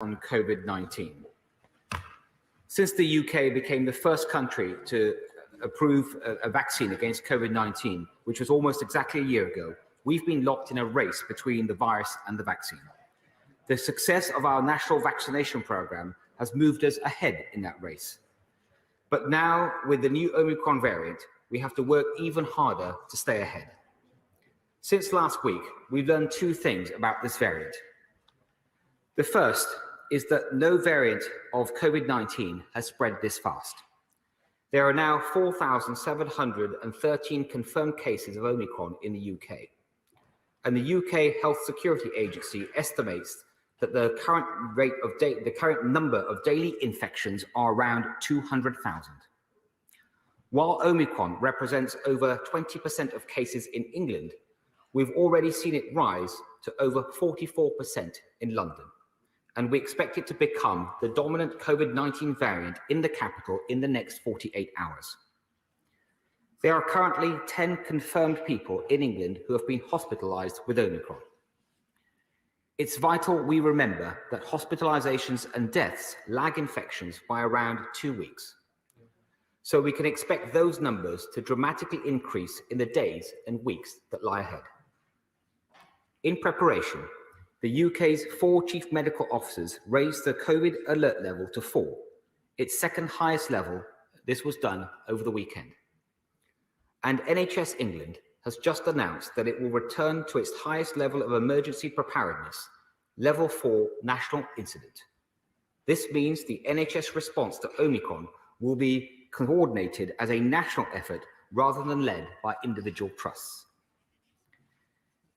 on COVID-19. Since the UK became the first country to approve a vaccine against COVID-19, which was almost exactly a year ago, we've been locked in a race between the virus and the vaccine. The success of our national vaccination program has moved us ahead in that race. But now, with the new Omicron variant, we have to work even harder to stay ahead. Since last week, we've learned two things about this variant. The first is that no variant of COVID-19 has spread this fast. There are now 4,713 confirmed cases of Omicron in the UK. And the UK Health Security Agency estimates that the current number of daily infections are around 200,000. While Omicron represents over 20% of cases in England, we've already seen it rise to over 44% in London, and we expect it to become the dominant COVID-19 variant in the capital in the next 48 hours. There are currently 10 confirmed people in England who have been hospitalized with Omicron. It's vital we remember that hospitalizations and deaths lag infections by around 2 weeks. So we can expect those numbers to dramatically increase in the days and weeks that lie ahead. In preparation, the UK's 4 chief medical officers raised the COVID alert level to 4, its second highest level. This was done over the weekend. And NHS England has just announced that it will return to its highest level of emergency preparedness, level 4 national incident. This means the NHS response to Omicron will be coordinated as a national effort rather than led by individual trusts.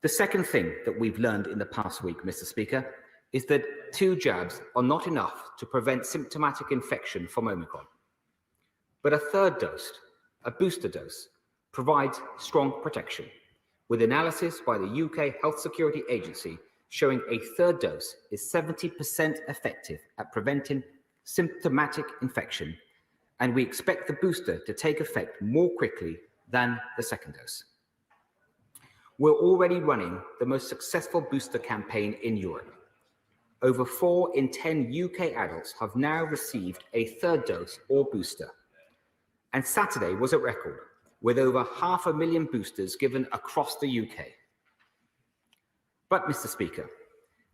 The second thing that we've learned in the past week, Mr. Speaker, is that 2 jabs are not enough to prevent symptomatic infection from Omicron. But a third dose, a booster dose, provides strong protection, with analysis by the UK Health Security Agency showing a third dose is 70% effective at preventing symptomatic infection, and we expect the booster to take effect more quickly than the second dose. We're already running the most successful booster campaign in Europe. Over 4 in 10 UK adults have now received a third dose or booster. And Saturday was a record, with over 500,000 boosters given across the UK. But, Mr. Speaker,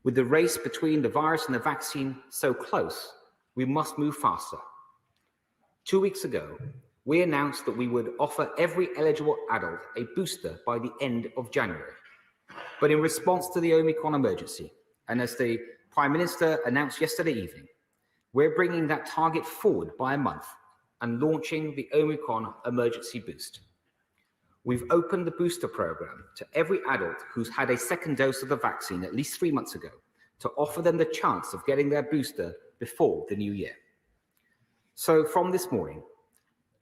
with the race between the virus and the vaccine so close, we must move faster. 2 weeks ago, we announced that we would offer every eligible adult a booster by the end of January. But in response to the Omicron emergency, and as the Prime Minister announced yesterday evening, we're bringing that target forward by a month and launching the Omicron emergency boost. We've opened the booster program to every adult who's had a second dose of the vaccine at least 3 months ago to offer them the chance of getting their booster before the new year. So from this morning,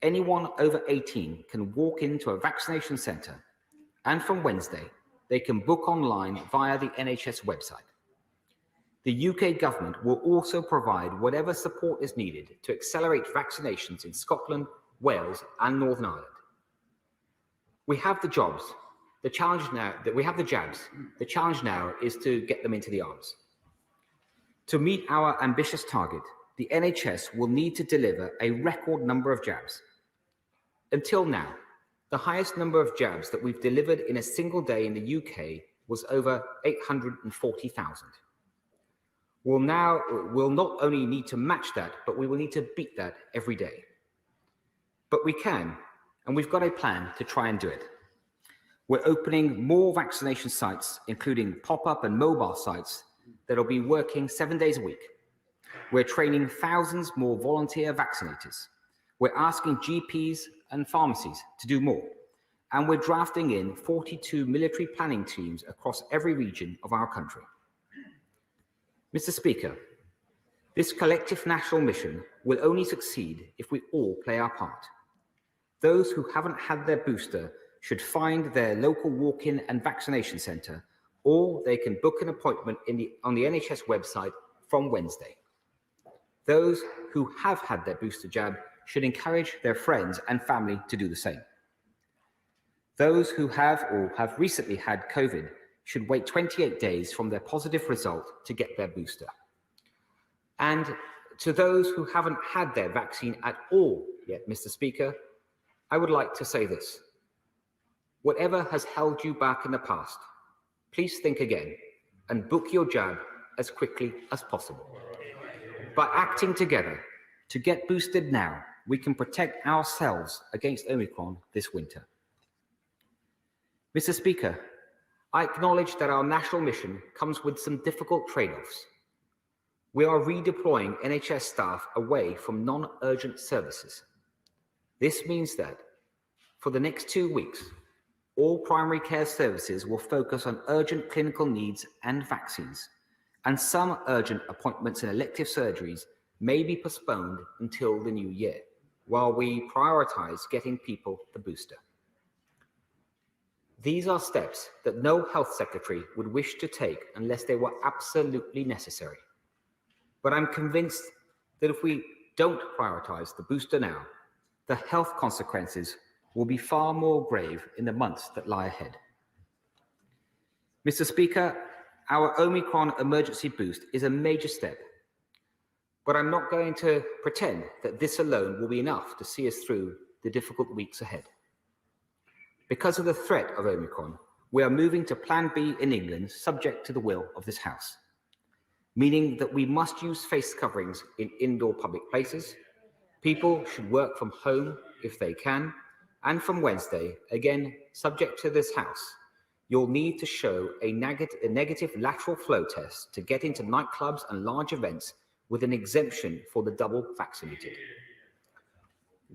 anyone over 18 can walk into a vaccination centre, and from Wednesday, they can book online via the NHS website. The UK government will also provide whatever support is needed to accelerate vaccinations in Scotland, Wales, and Northern Ireland. We have the jobs. The challenge now that we have the jabs. The challenge now is to get them into the arms. To meet our ambitious target, the NHS will need to deliver a record number of jabs. Until now, the highest number of jabs that we've delivered in a single day in the UK was over 840,000. We'll not only need to match that, but we will need to beat that every day. But we can, and we've got a plan to try and do it. We're opening more vaccination sites, including pop-up and mobile sites, that'll be working 7 days a week. We're training thousands more volunteer vaccinators. We're asking GPs and pharmacies to do more. And we're drafting in 42 military planning teams across every region of our country. Mr. Speaker, this collective national mission will only succeed if we all play our part. Those who haven't had their booster should find their local walk-in and vaccination centre, or they can book an appointment on the NHS website from Wednesday. Those who have had their booster jab should encourage their friends and family to do the same. Those who have or have recently had COVID should wait 28 days from their positive result to get their booster. And to those who haven't had their vaccine at all yet, Mr. Speaker, I would like to say this. Whatever has held you back in the past, please think again and book your jab as quickly as possible. By acting together to get boosted now, we can protect ourselves against Omicron this winter. Mr. Speaker, I acknowledge that our national mission comes with some difficult trade-offs. We are redeploying NHS staff away from non-urgent services. This means that for the next 2 weeks, all primary care services will focus on urgent clinical needs and vaccines, and some urgent appointments and elective surgeries may be postponed until the new year, while we prioritize getting people the booster. These are steps that no health secretary would wish to take unless they were absolutely necessary. But I'm convinced that if we don't prioritize the booster now, the health consequences will be far more grave in the months that lie ahead. Mr. Speaker, our Omicron emergency boost is a major step, but I'm not going to pretend that this alone will be enough to see us through the difficult weeks ahead. Because of the threat of Omicron, we are moving to Plan B in England, subject to the will of this House, meaning that we must use face coverings in indoor public places. People should work from home if they can, and from Wednesday, again, subject to this House, you'll need to show a negative lateral flow test to get into nightclubs and large events with an exemption for the double vaccinated.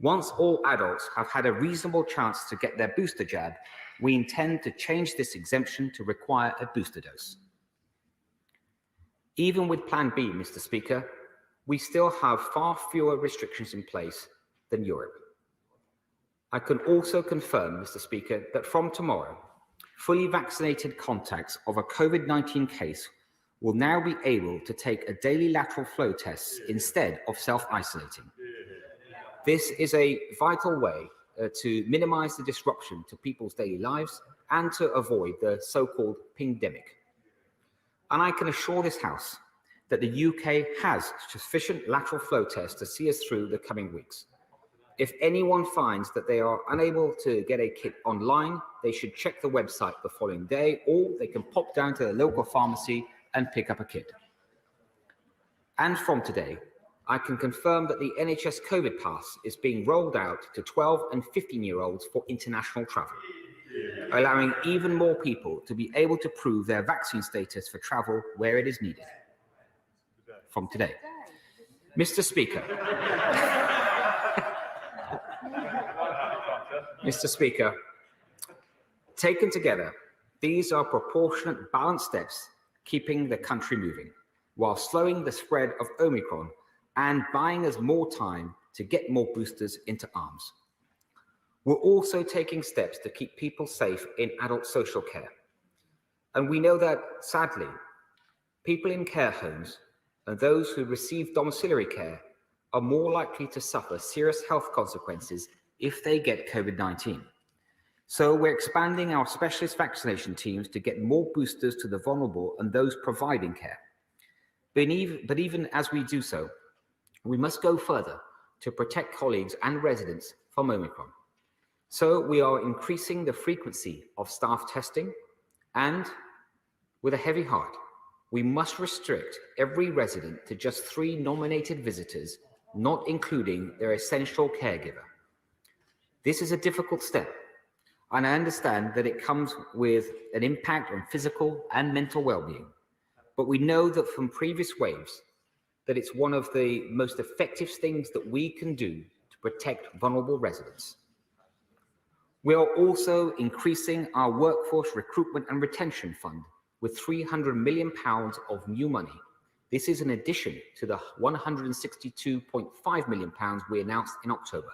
Once all adults have had a reasonable chance to get their booster jab, we intend to change this exemption to require a booster dose. Even with Plan B, Mr. Speaker, we still have far fewer restrictions in place than Europe. I can also confirm, Mr. Speaker, that from tomorrow, fully vaccinated contacts of a COVID-19 case will now be able to take a daily lateral flow test instead of self-isolating. This is a vital way to minimize the disruption to people's daily lives and to avoid the so-called pingdemic. And I can assure this House that the UK has sufficient lateral flow tests to see us through the coming weeks. If anyone finds that they are unable to get a kit online, they should check the website the following day, or they can pop down to the local pharmacy and pick up a kit. And from today, I can confirm that the NHS COVID Pass is being rolled out to 12 and 15-year-olds for international travel, allowing even more people to be able to prove their vaccine status for travel where it is needed. From today. Mr. Speaker, Mr. Speaker, taken together, these are proportionate, balanced steps keeping the country moving, while slowing the spread of Omicron and buying us more time to get more boosters into arms. We're also taking steps to keep people safe in adult social care. And we know that, sadly, people in care homes and those who receive domiciliary care are more likely to suffer serious health consequences if they get COVID-19. So we're expanding our specialist vaccination teams to get more boosters to the vulnerable and those providing care. But even as we do so, we must go further to protect colleagues and residents from Omicron. So we are increasing the frequency of staff testing, and with a heavy heart, we must restrict every resident to just 3 nominated visitors, not including their essential caregiver. This is a difficult step, and I understand that it comes with an impact on physical and mental well-being. But we know that from previous waves, that it's one of the most effective things that we can do to protect vulnerable residents. We are also increasing our workforce recruitment and retention fund with £300 million of new money. This is in addition to the £162.5 million we announced in October.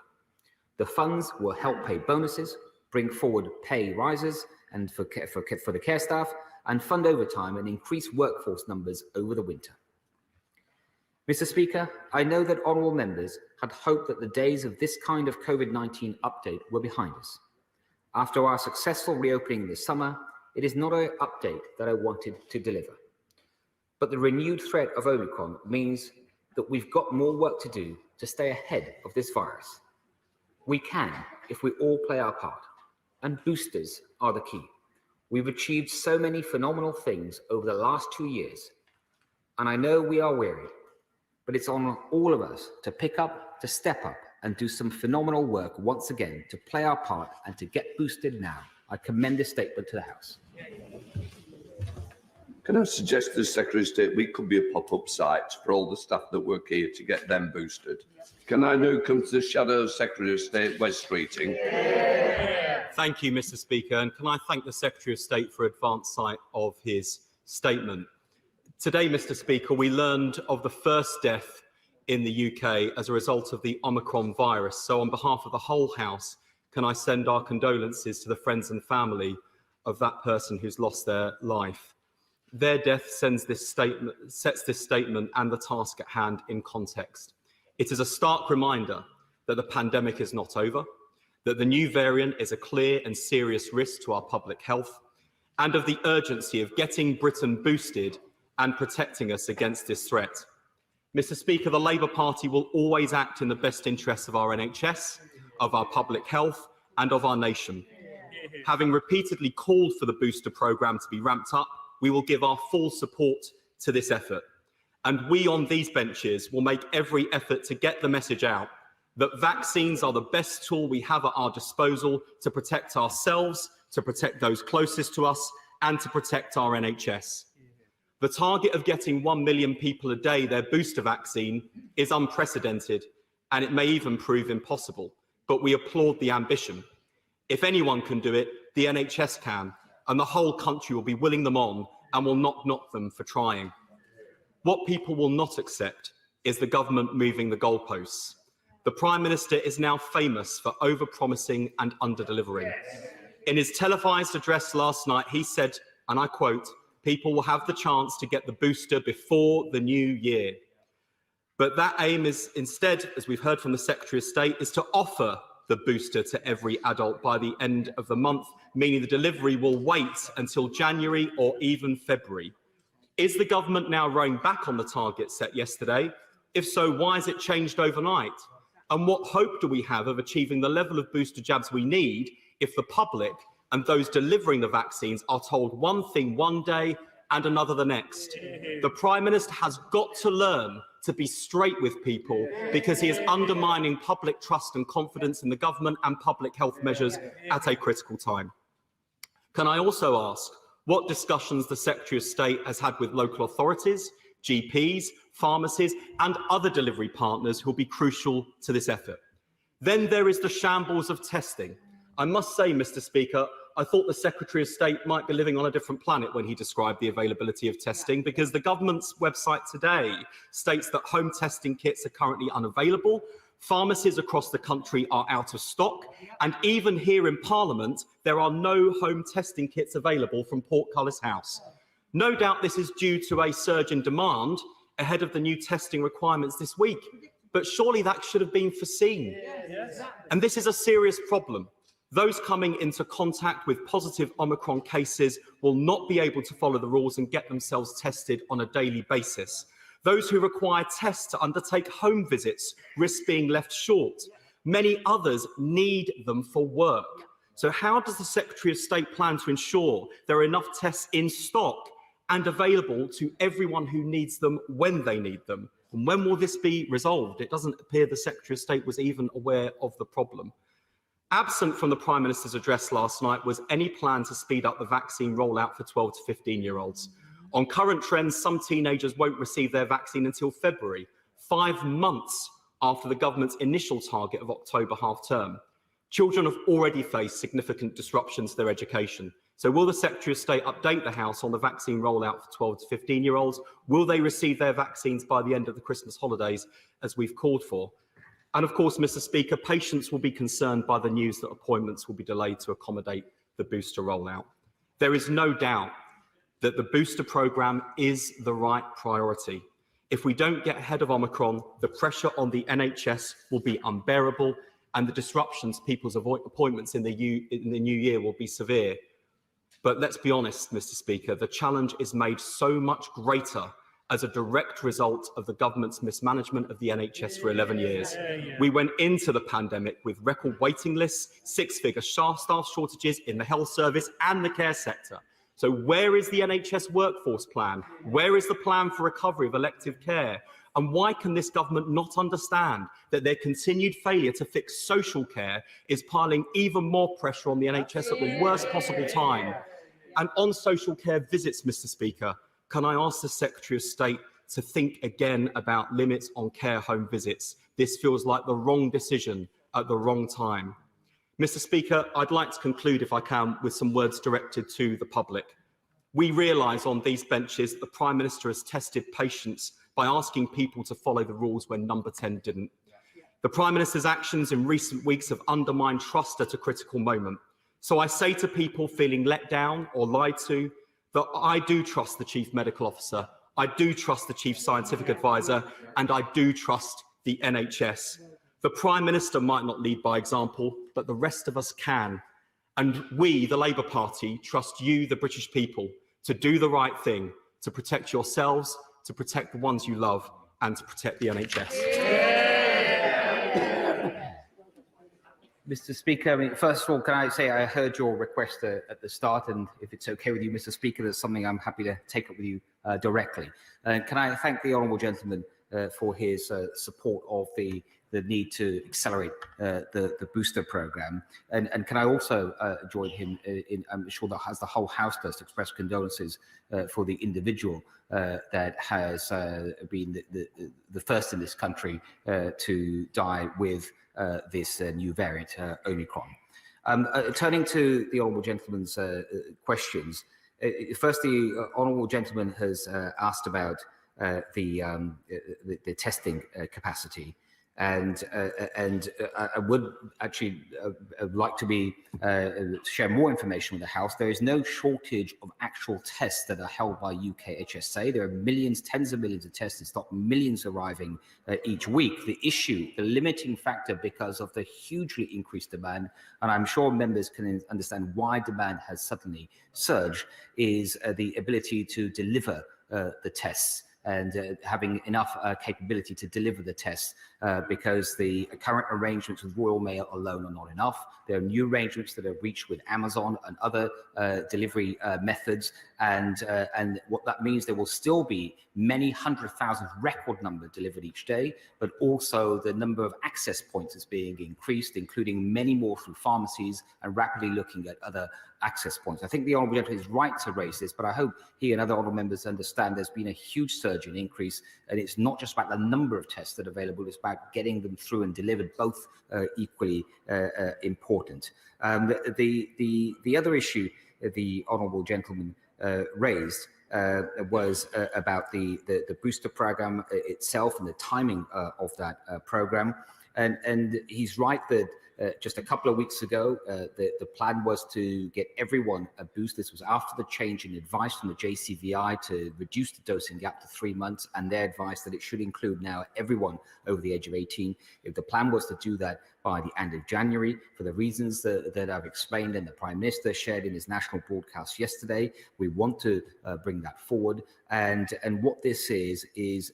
The funds will help pay bonuses, bring forward pay rises and for the care staff, and fund overtime and increase workforce numbers over the winter. Mr. Speaker, I know that honourable members had hoped that the days of this kind of COVID-19 update were behind us. After our successful reopening this summer, it is not an update that I wanted to deliver. But the renewed threat of Omicron means that we've got more work to do to stay ahead of this virus. We can if we all play our part, and boosters are the key. We've achieved so many phenomenal things over the last 2 years, and I know we are weary, but it's on all of us to pick up, to step up, and do some phenomenal work once again to play our part and to get boosted now. I commend this statement to the House. Can I suggest to the Secretary of State we could be a pop-up site for all the staff that work here to get them boosted? Can I now come to the Shadow Secretary of State, West Streeting? Thank you, Mr. Speaker, and can I thank the Secretary of State for advance sight of his statement. Today, Mr. Speaker, we learned of the first death in the UK as a result of the Omicron virus. So on behalf of the whole House, can I send our condolences to the friends and family of that person who's lost their life. Their death sets this statement and the task at hand in context. It is a stark reminder that the pandemic is not over, that the new variant is a clear and serious risk to our public health, and of the urgency of getting Britain boosted and protecting us against this threat. Mr. Speaker, the Labour Party will always act in the best interests of our NHS, of our public health, and of our nation. Having repeatedly called for the booster programme to be ramped up, we will give our full support to this effort. And we on these benches will make every effort to get the message out that vaccines are the best tool we have at our disposal to protect ourselves, to protect those closest to us, and to protect our NHS. The target of getting 1 million people a day their booster vaccine is unprecedented, and it may even prove impossible, but we applaud the ambition. If anyone can do it, the NHS can, and the whole country will be willing them on and will not knock them for trying. What people will not accept is the government moving the goalposts. The Prime Minister is now famous for over-promising and under-delivering. In his televised address last night, he said, and I quote, "People will have the chance to get the booster before the new year." But that aim is instead, as we've heard from the Secretary of State, is to offer the booster to every adult by the end of the month, meaning the delivery will wait until January or even February. Is the government now rowing back on the target set yesterday? If so, why has it changed overnight? And what hope do we have of achieving the level of booster jabs we need if the public and those delivering the vaccines are told one thing one day and another the next? The Prime Minister has got to learn to be straight with people because he is undermining public trust and confidence in the government and public health measures at a critical time. Can I also ask what discussions the Secretary of State has had with local authorities, GPs, pharmacies and other delivery partners who will be crucial to this effort? Then there is the shambles of testing. I must say, Mr. Speaker, I thought the Secretary of State might be living on a different planet when he described the availability of testing, because the government's website today states that home testing kits are currently unavailable, pharmacies across the country are out of stock, and even here in Parliament, there are no home testing kits available from Portcullis House. No doubt this is due to a surge in demand ahead of the new testing requirements this week, but surely that should have been foreseen. And this is a serious problem. Those coming into contact with positive Omicron cases will not be able to follow the rules and get themselves tested on a daily basis. Those who require tests to undertake home visits risk being left short. Many others need them for work. So how does the Secretary of State plan to ensure there are enough tests in stock and available to everyone who needs them when they need them? And when will this be resolved? It doesn't appear the Secretary of State was even aware of the problem. Absent from the Prime Minister's address last night was any plan to speed up the vaccine rollout for 12 to 15-year-olds. On current trends, some teenagers won't receive their vaccine until February, 5 months after the government's initial target of October half-term. Children have already faced significant disruptions to their education. So will the Secretary of State update the House on the vaccine rollout for 12 to 15-year-olds? Will they receive their vaccines by the end of the Christmas holidays, as we've called for? And of course, Mr. Speaker, patients will be concerned by the news that appointments will be delayed to accommodate the booster rollout. There is no doubt that the booster programme is the right priority. If we don't get ahead of Omicron, the pressure on the NHS will be unbearable and the disruptions to people's appointments in the new year will be severe. But let's be honest, Mr. Speaker, the challenge is made so much greater as a direct result of the government's mismanagement of the NHS for 11 years. We went into the pandemic with record waiting lists, six-figure staff shortages in the health service and the care sector. So where is the NHS workforce plan? Where is the plan for recovery of elective care? And why can this government not understand that their continued failure to fix social care is piling even more pressure on the NHS at the worst possible time? And on social care visits, Mr. Speaker, can I ask the Secretary of State to think again about limits on care home visits? This feels like the wrong decision at the wrong time. Mr. Speaker, I'd like to conclude, if I can, with some words directed to the public. We realise on these benches that the Prime Minister has tested patience by asking people to follow the rules when Number 10 didn't. The Prime Minister's actions in recent weeks have undermined trust at a critical moment. So I say to people feeling let down or lied to, that I do trust the Chief Medical Officer, I do trust the Chief Scientific Advisor, and I do trust the NHS. The Prime Minister might not lead by example, but the rest of us can. And we, the Labour Party, trust you, the British people, to do the right thing, to protect yourselves, to protect the ones you love, and to protect the NHS. Mr. Speaker, I mean, first of all, can I say I heard your request at the start, and if it's okay with you, Mr. Speaker, that's something I'm happy to take up with you directly. Can I thank the honourable gentleman for his support of the need to accelerate the booster programme, and can I also join him in, I'm sure that as the whole House does, to express condolences for the individual that has been the first in this country to die with this new variant, Omicron. Turning to the honourable gentleman's questions, first, the honourable gentleman has asked about the testing capacity, and I would actually like to share more information with the House. There is no shortage of actual tests that are held by UK HSA. There are millions, tens of millions of tests in stock, millions arriving each week. The issue, the limiting factor, because of the hugely increased demand, and I'm sure members can understand why demand has suddenly surged, is the ability to deliver the tests, and having enough capability to deliver the tests, because the current arrangements with Royal Mail alone are not enough. There are new arrangements that are reached with Amazon and other delivery methods, and what that means, there will still be many 100,000 record number delivered each day, but also the number of access points is being increased, including many more through pharmacies, and rapidly looking at other access points. I think the honourable gentleman is right to raise this, but I hope he and other honourable members understand there's been a huge surge in increase, and it's not just about the number of tests that are available, it's about getting them through and delivered, both equally important. The other issue the honourable gentleman raised was about the booster programme itself and the timing of that programme. And he's right that just a couple of weeks ago, the plan was to get everyone a boost. This was after the change in advice from the JCVI to reduce the dosing gap to 3 months, and their advice that it should include now everyone over the age of 18. If the plan was to do that by the end of January, for the reasons that I've explained and the Prime Minister shared in his national broadcast yesterday, we want to bring that forward. And what this is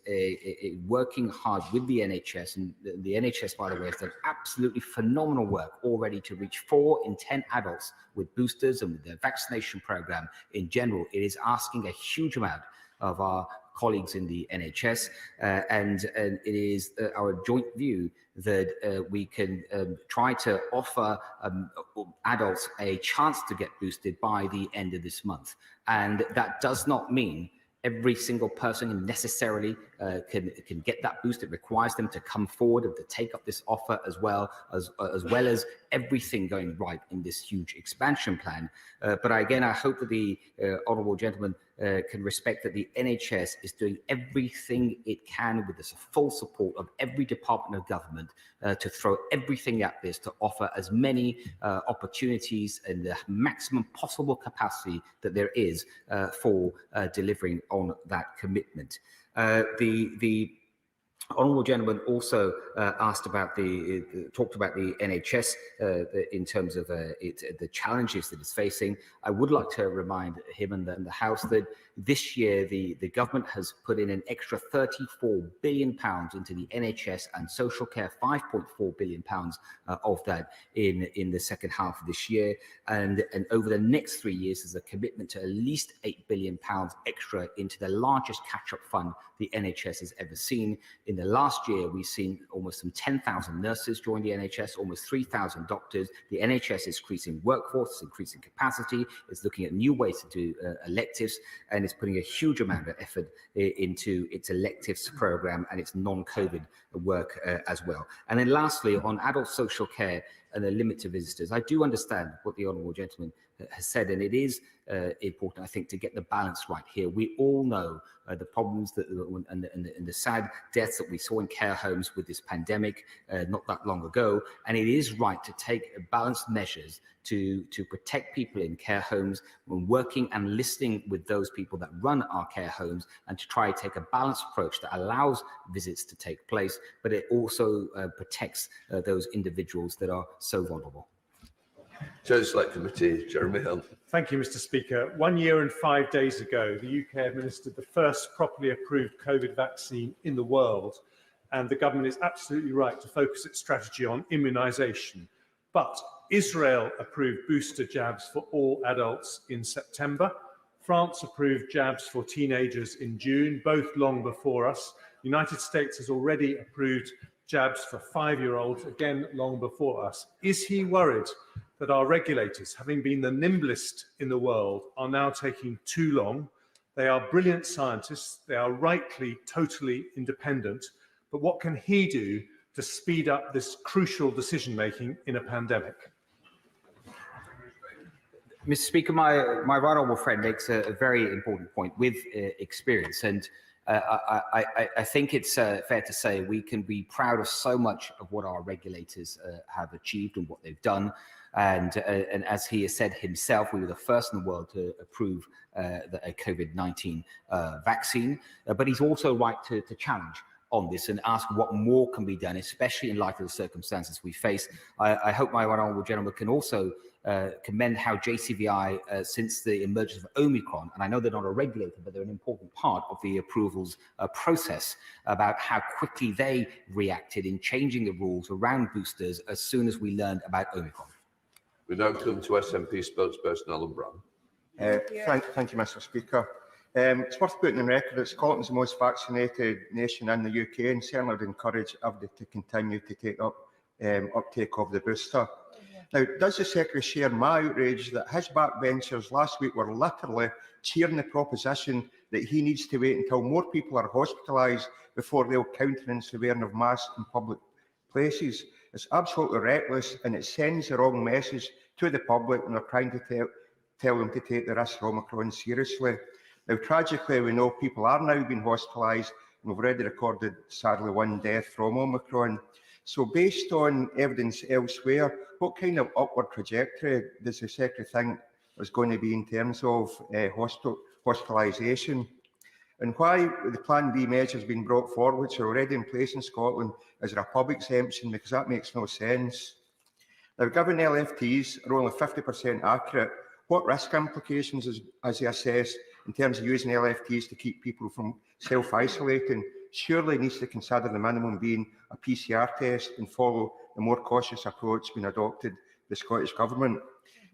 a working hard with the NHS, and the NHS, by the way, has done absolutely phenomenal work already to reach 4 in 10 adults with boosters, and with their vaccination program in general. It is asking a huge amount of our colleagues in the NHS, and it is our joint view that we can try to offer adults a chance to get boosted by the end of this month. And that does not mean every single person necessarily can get that boost. It requires them to come forward and to take up this offer, as well as everything going right in this huge expansion plan. But again, I hope that the honourable gentleman can respect that the NHS is doing everything it can, with the full support of every department of government, to throw everything at this, to offer as many opportunities and the maximum possible capacity that there is for delivering on that commitment. Honourable gentleman also talked about the NHS in terms of the challenges that it's facing. I would like to remind him and the House that this year the government has put in an extra £34 billion into the NHS and social care, £5.4 billion of that in the second half of this year, and over the next 3 years there's a commitment to at least £8 billion extra into the largest catch-up fund the NHS has ever seen. In the last year, we've seen almost some 10,000 nurses join the NHS, almost 3,000 doctors. The NHS is increasing workforce, it's increasing capacity, it's looking at new ways to do electives, and it's putting a huge amount of effort into its electives program and its non-COVID work as well. And then lastly, on adult social care and the limit to visitors, I do understand what the honourable gentleman has said, and it is important, I think, to get the balance right here. We all know the problems and the sad deaths that we saw in care homes with this pandemic not that long ago, and it is right to take balanced measures to protect people in care homes when working and listening with those people that run our care homes, and to try to take a balanced approach that allows visits to take place, but it also protects those individuals that are so vulnerable. Chair Select Committee, Jeremy Hill. Thank you, Mr. Speaker. 1 year and 5 days ago, the UK administered the first properly approved COVID vaccine in the world, and the government is absolutely right to focus its strategy on immunisation. But Israel approved booster jabs for all adults in September. France approved jabs for teenagers in June, both long before us. The United States has already approved jabs for 5-year-olds, again long before us. Is he worried that our regulators, having been the nimblest in the world, are now taking too long? They are brilliant scientists, they are rightly totally independent, but what can he do to speed up this crucial decision-making in a pandemic? Mr. Speaker, my right honourable friend makes a very important point with experience, and I think it's fair to say we can be proud of so much of what our regulators have achieved and what they've done. And as he has said himself, we were the first in the world to approve a COVID-19 vaccine. But he's also right to challenge on this and ask what more can be done, especially in light of the circumstances we face. I hope my honourable gentleman can also commend how JCVI, since the emergence of Omicron, and I know they're not a regulator, but they're an important part of the approvals process, about how quickly they reacted in changing the rules around boosters as soon as we learned about Omicron. We now come to SNP spokesperson Alan Brown. Thank you, Mr. Speaker. It's worth putting on record that Scotland's the most vaccinated nation in the UK, and certainly would encourage everybody to continue to take up uptake of the booster. Now, does the Secretary share my outrage that his backbenchers last week were literally cheering the proposition that he needs to wait until more people are hospitalised before they'll countenance the wearing of masks in public places? It's absolutely reckless, and it sends the wrong message to the public when they're trying to tell them to take the risk of Omicron seriously. Now, tragically, we know people are now being hospitalised, and we've already recorded, sadly, 1 death from Omicron. So based on evidence elsewhere, what kind of upward trajectory does the Secretary think there's going to be in terms of hospitalisation? And why the Plan B measures being brought forward, which are already in place in Scotland, is there a pub exemption? Because that makes no sense. Now, given LFTs are only 50% accurate, what risk implications has he assessed in terms of using LFTs to keep people from self-isolating? Surely needs to consider the minimum being a PCR test and follow the more cautious approach being adopted by the Scottish Government.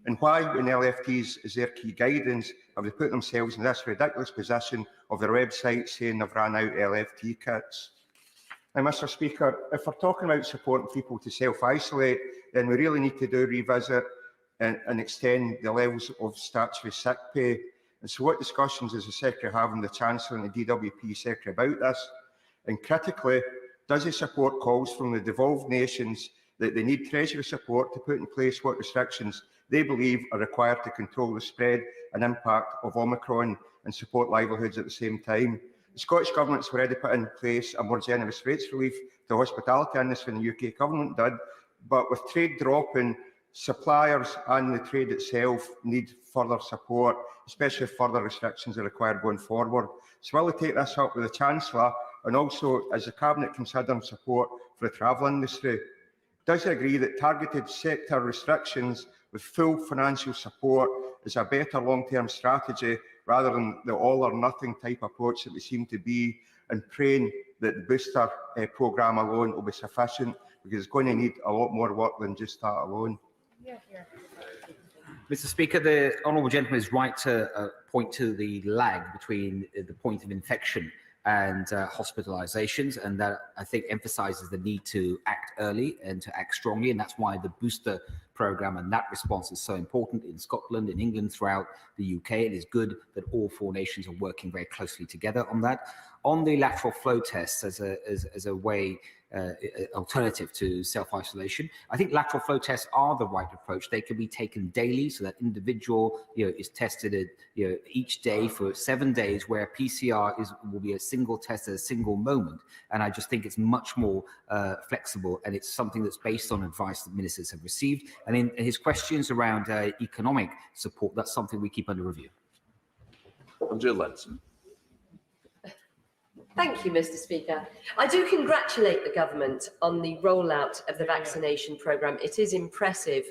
And why, when LFTs is their key guidance, have they put themselves in this ridiculous position of their website saying they've ran out LFT kits? Now, Mr. Speaker, if we're talking about supporting people to self-isolate, then we really need to revisit and extend the levels of statutory sick pay. And so what discussions is the Secretary having with the Chancellor and the DWP Secretary about this? And critically, does he support calls from the devolved nations that they need Treasury support to put in place what restrictions they believe are required to control the spread and impact of Omicron and support livelihoods at the same time? The Scottish Government's already put in place a more generous rates relief to the hospitality industry than the UK Government did, but with trade dropping, suppliers and the trade itself need further support, especially if further restrictions are required going forward. So will we take this up with the Chancellor And also, is the Cabinet considering support for the travel industry? Does he agree that targeted sector restrictions with full financial support is a better long-term strategy rather than the all-or-nothing type approach that we seem to be, and praying that the booster programme alone will be sufficient, because it's going to need a lot more work than just that alone? Mr. Speaker, the honourable gentleman is right to point to the lag between the point of infection and hospitalizations, and that I think emphasises the need to act early and to act strongly, and that's why the booster programme and that response is so important in Scotland, in England, throughout the UK. It is good that all four nations are working very closely together on that. On the lateral flow tests as a way alternative to self-isolation, I think lateral flow tests are the right approach. They can be taken daily, so that individual is tested each day for 7 days, where PCR will be a single test at a single moment. And I just think it's much more flexible, and it's something that's based on advice that ministers have received. And in his questions around economic support, that's something we keep under review. Andrew Lenson. Thank you, Mr. Speaker. I do congratulate the government on the rollout of the vaccination programme. It is impressive.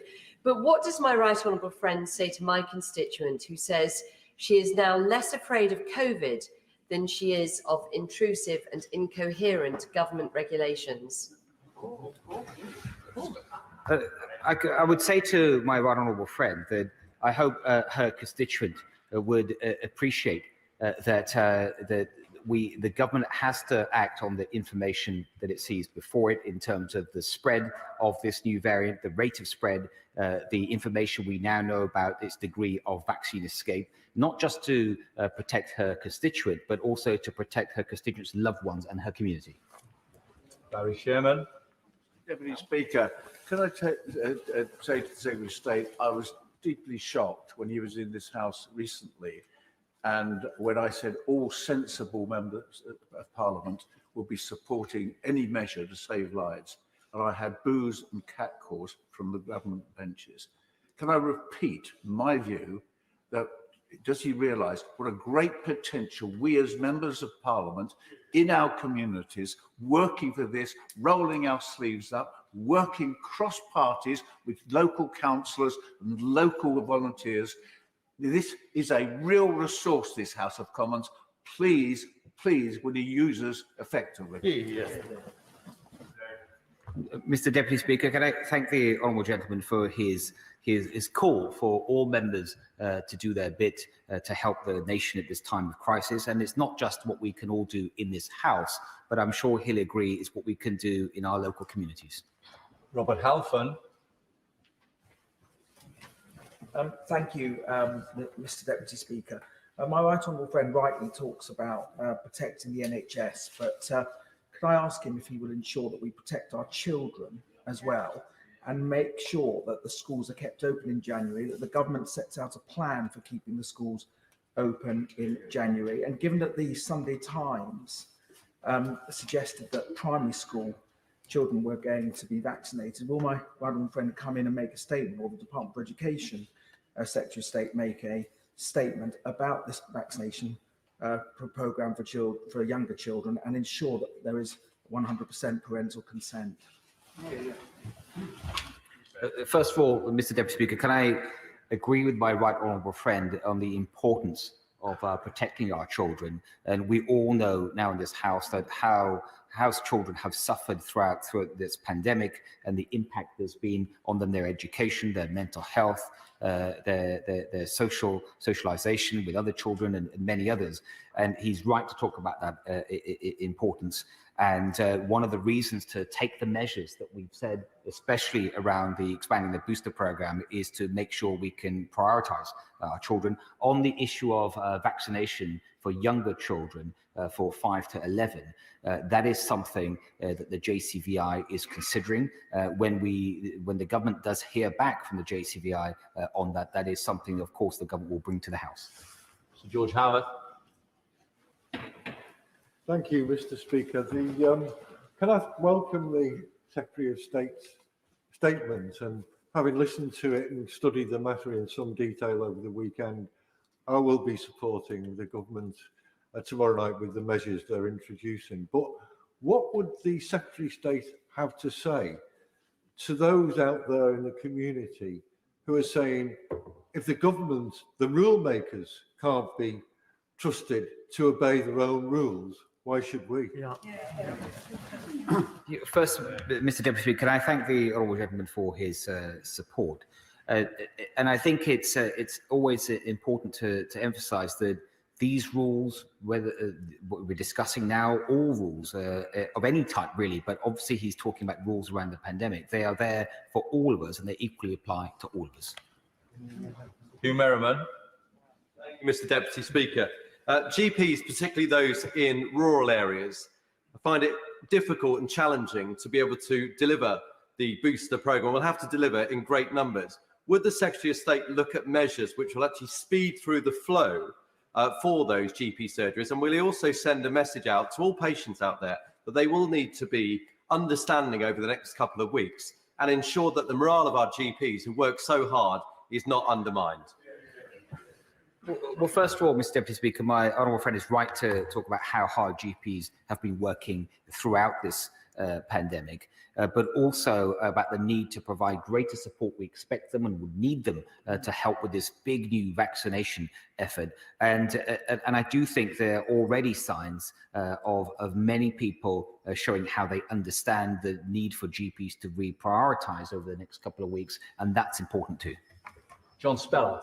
But what does my right honourable friend say to my constituent who says she is now less afraid of COVID than she is of intrusive and incoherent government regulations? I would say to my right honourable friend that I hope her constituent would appreciate that the government has to act on the information that it sees before it in terms of the spread of this new variant, the rate of spread, the information we now know about its degree of vaccine escape, not just to protect her constituent, but also to protect her constituents' loved ones and her community. Barry Sherman. Deputy Speaker, can I say to the Secretary of State, I was deeply shocked when he was in this House recently, and when I said all sensible members of Parliament would be supporting any measure to save lives, and I had boos and catcalls from the government benches. Can I repeat my view that does he realise what a great potential we as members of Parliament in our communities, working for this, rolling our sleeves up, working cross parties with local councillors and local volunteers. This is a real resource, this House of Commons. Please, please, will you use us effectively? Yes. Mr. Deputy Speaker, can I thank the honourable gentleman for his call for all members to do their bit to help the nation at this time of crisis. And it's not just what we can all do in this House, but I'm sure he'll agree it's what we can do in our local communities. Robert Halfon. Thank you, Mr. Deputy Speaker. My right honourable friend rightly talks about protecting the NHS, but could I ask him if he will ensure that we protect our children as well, and make sure that the schools are kept open in January, that the government sets out a plan for keeping the schools open in January? And given that the Sunday Times suggested that primary school children were going to be vaccinated, will my right honourable friend come in and make a statement, or the Department for Education Secretary of State make a statement about this vaccination programme for younger children, and ensure that there is 100% parental consent? First of all, Mr. Deputy Speaker, can I agree with my right honourable friend on the importance of protecting our children? And we all know now in this House that how children have suffered throughout this pandemic, and the impact there's been on them, their education, their mental health, their socialization with other children, and many others. And he's right to talk about that importance. And one of the reasons to take the measures that we've said, especially around the expanding the booster program, is to make sure we can prioritize our children. On the issue of vaccination for younger children, for 5 to 11, that is something that the JCVI is considering. When the government does hear back from the JCVI on that, that is something, of course, the government will bring to the House. Sir George Howard. Thank you, Mr. Speaker. Can I welcome the Secretary of State's statement, and having listened to it and studied the matter in some detail over the weekend, I will be supporting the government tomorrow night with the measures they're introducing. But what would the Secretary of State have to say to those out there in the community who are saying, if the government, the rule makers, can't be trusted to obey their own rules, why should we? First, Mr. Deputy Speaker, can I thank the honourable gentleman for his support? And I think it's always important to emphasise that these rules, whether what we're discussing now, all rules of any type really, but obviously he's talking about rules around the pandemic, they are there for all of us and they equally apply to all of us. Hugh Merriman. Thank you, Mr. Deputy Speaker. GPs, particularly those in rural areas, find it difficult and challenging to be able to deliver the booster programme. We'll have to deliver in great numbers. Would the Secretary of State look at measures which will actually speed through the flow for those GP surgeries? And will he also send a message out to all patients out there that they will need to be understanding over the next couple of weeks and ensure that the morale of our GPs who work so hard is not undermined? Well, first of all, Mr. Deputy Speaker, my honourable friend is right to talk about how hard GPs have been working throughout this pandemic, but also about the need to provide greater support. We expect them and would need them to help with this big new vaccination effort. And I do think there are already signs of many people showing how they understand the need for GPs to reprioritise over the next couple of weeks, and that's important too. John Speller.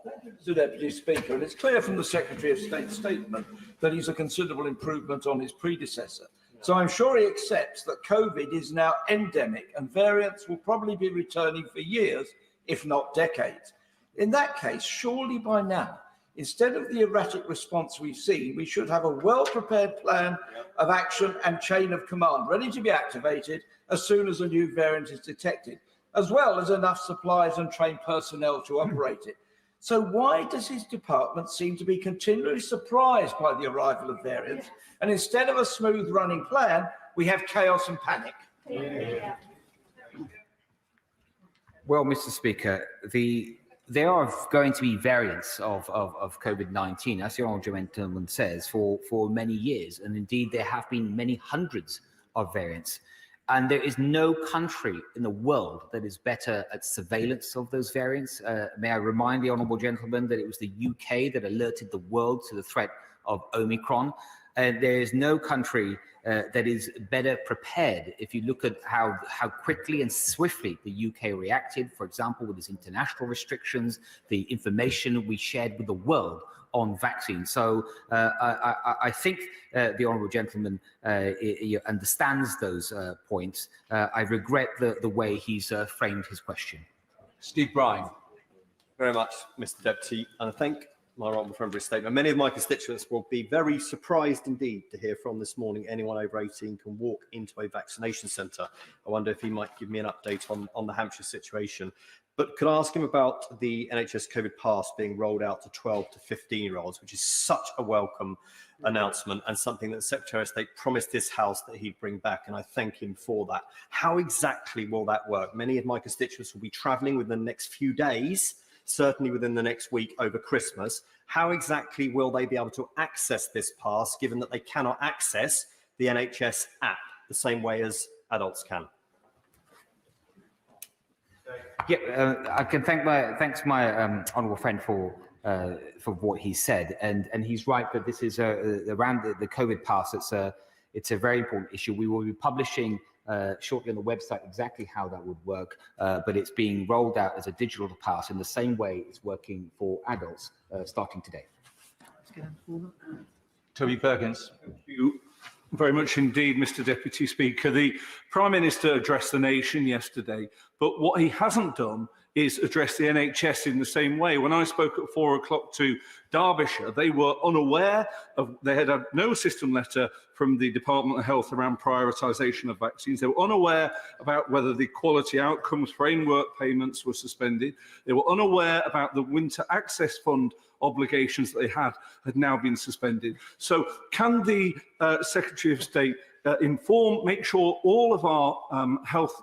Thank you, Mr. Deputy Speaker. And it's clear from the Secretary of State's statement that he's a considerable improvement on his predecessor. So I'm sure he accepts that COVID is now endemic and variants will probably be returning for years, if not decades. In that case, surely by now, instead of the erratic response we've seen, we should have a well-prepared plan of action and chain of command ready to be activated as soon as a new variant is detected, as well as enough supplies and trained personnel to operate it. So why does his department seem to be continually surprised by the arrival of variants? And instead of a smooth running plan, we have chaos and panic. Well, Mr. Speaker, there are going to be variants of COVID-19, as the honourable gentleman says, for many years. And indeed, there have been many hundreds of variants. And there is no country in the world that is better at surveillance of those variants. May I remind the honourable gentleman that it was the UK that alerted the world to the threat of Omicron. There is no country that is better prepared. If you look at how quickly and swiftly the UK reacted, for example, with its international restrictions, the information we shared with the world on vaccines. So I think the honourable gentleman understands those points. I regret the way he's framed his question. Steve Brine. Very much, Mr. Deputy, and I thank my honourable friend for his statement. Many of my constituents will be very surprised indeed to hear from this morning anyone over 18 can walk into a vaccination centre. I wonder if he might give me an update on the Hampshire situation. But could I ask him about the NHS COVID pass being rolled out to 12 to 15-year-olds, which is such a welcome announcement and something that the Secretary of State promised this House that he'd bring back, and I thank him for that. How exactly will that work? Many of my constituents will be travelling within the next few days, certainly within the next week over Christmas. How exactly will they be able to access this pass, given that they cannot access the NHS app the same way as adults can? Yeah, I can thanks my honourable friend for what he said, and he's right that this is around the COVID pass. It's a very important issue. We will be publishing shortly on the website exactly how that would work, but it's being rolled out as a digital pass in the same way it's working for adults starting today. Toby Perkins. Thank you very much indeed, Mr. Deputy Speaker. The Prime Minister addressed the nation yesterday, but what he hasn't done is address the NHS in the same way. When I spoke at 4 o'clock to Derbyshire, they were unaware of, they had no system letter from the Department of Health around prioritisation of vaccines. They were unaware about whether the quality outcomes framework payments were suspended. They were unaware about the Winter Access Fund obligations that they had now been suspended. So can the Secretary of State make sure all of our health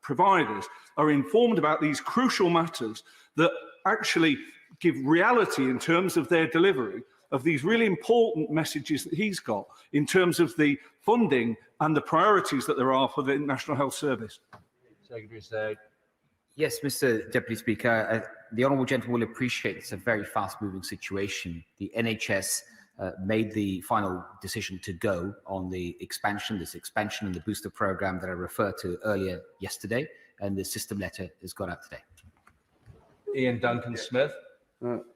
providers are informed about these crucial matters that actually give reality in terms of their delivery of these really important messages that he's got in terms of the funding and the priorities that there are for the National Health Service? Secretary of State. Yes, Mr. Deputy Speaker, the honourable gentleman will appreciate it's a very fast-moving situation. The NHS made the final decision to go on this expansion and the booster programme that I referred to earlier yesterday, and the system letter has gone out today. Ian Duncan-Smith.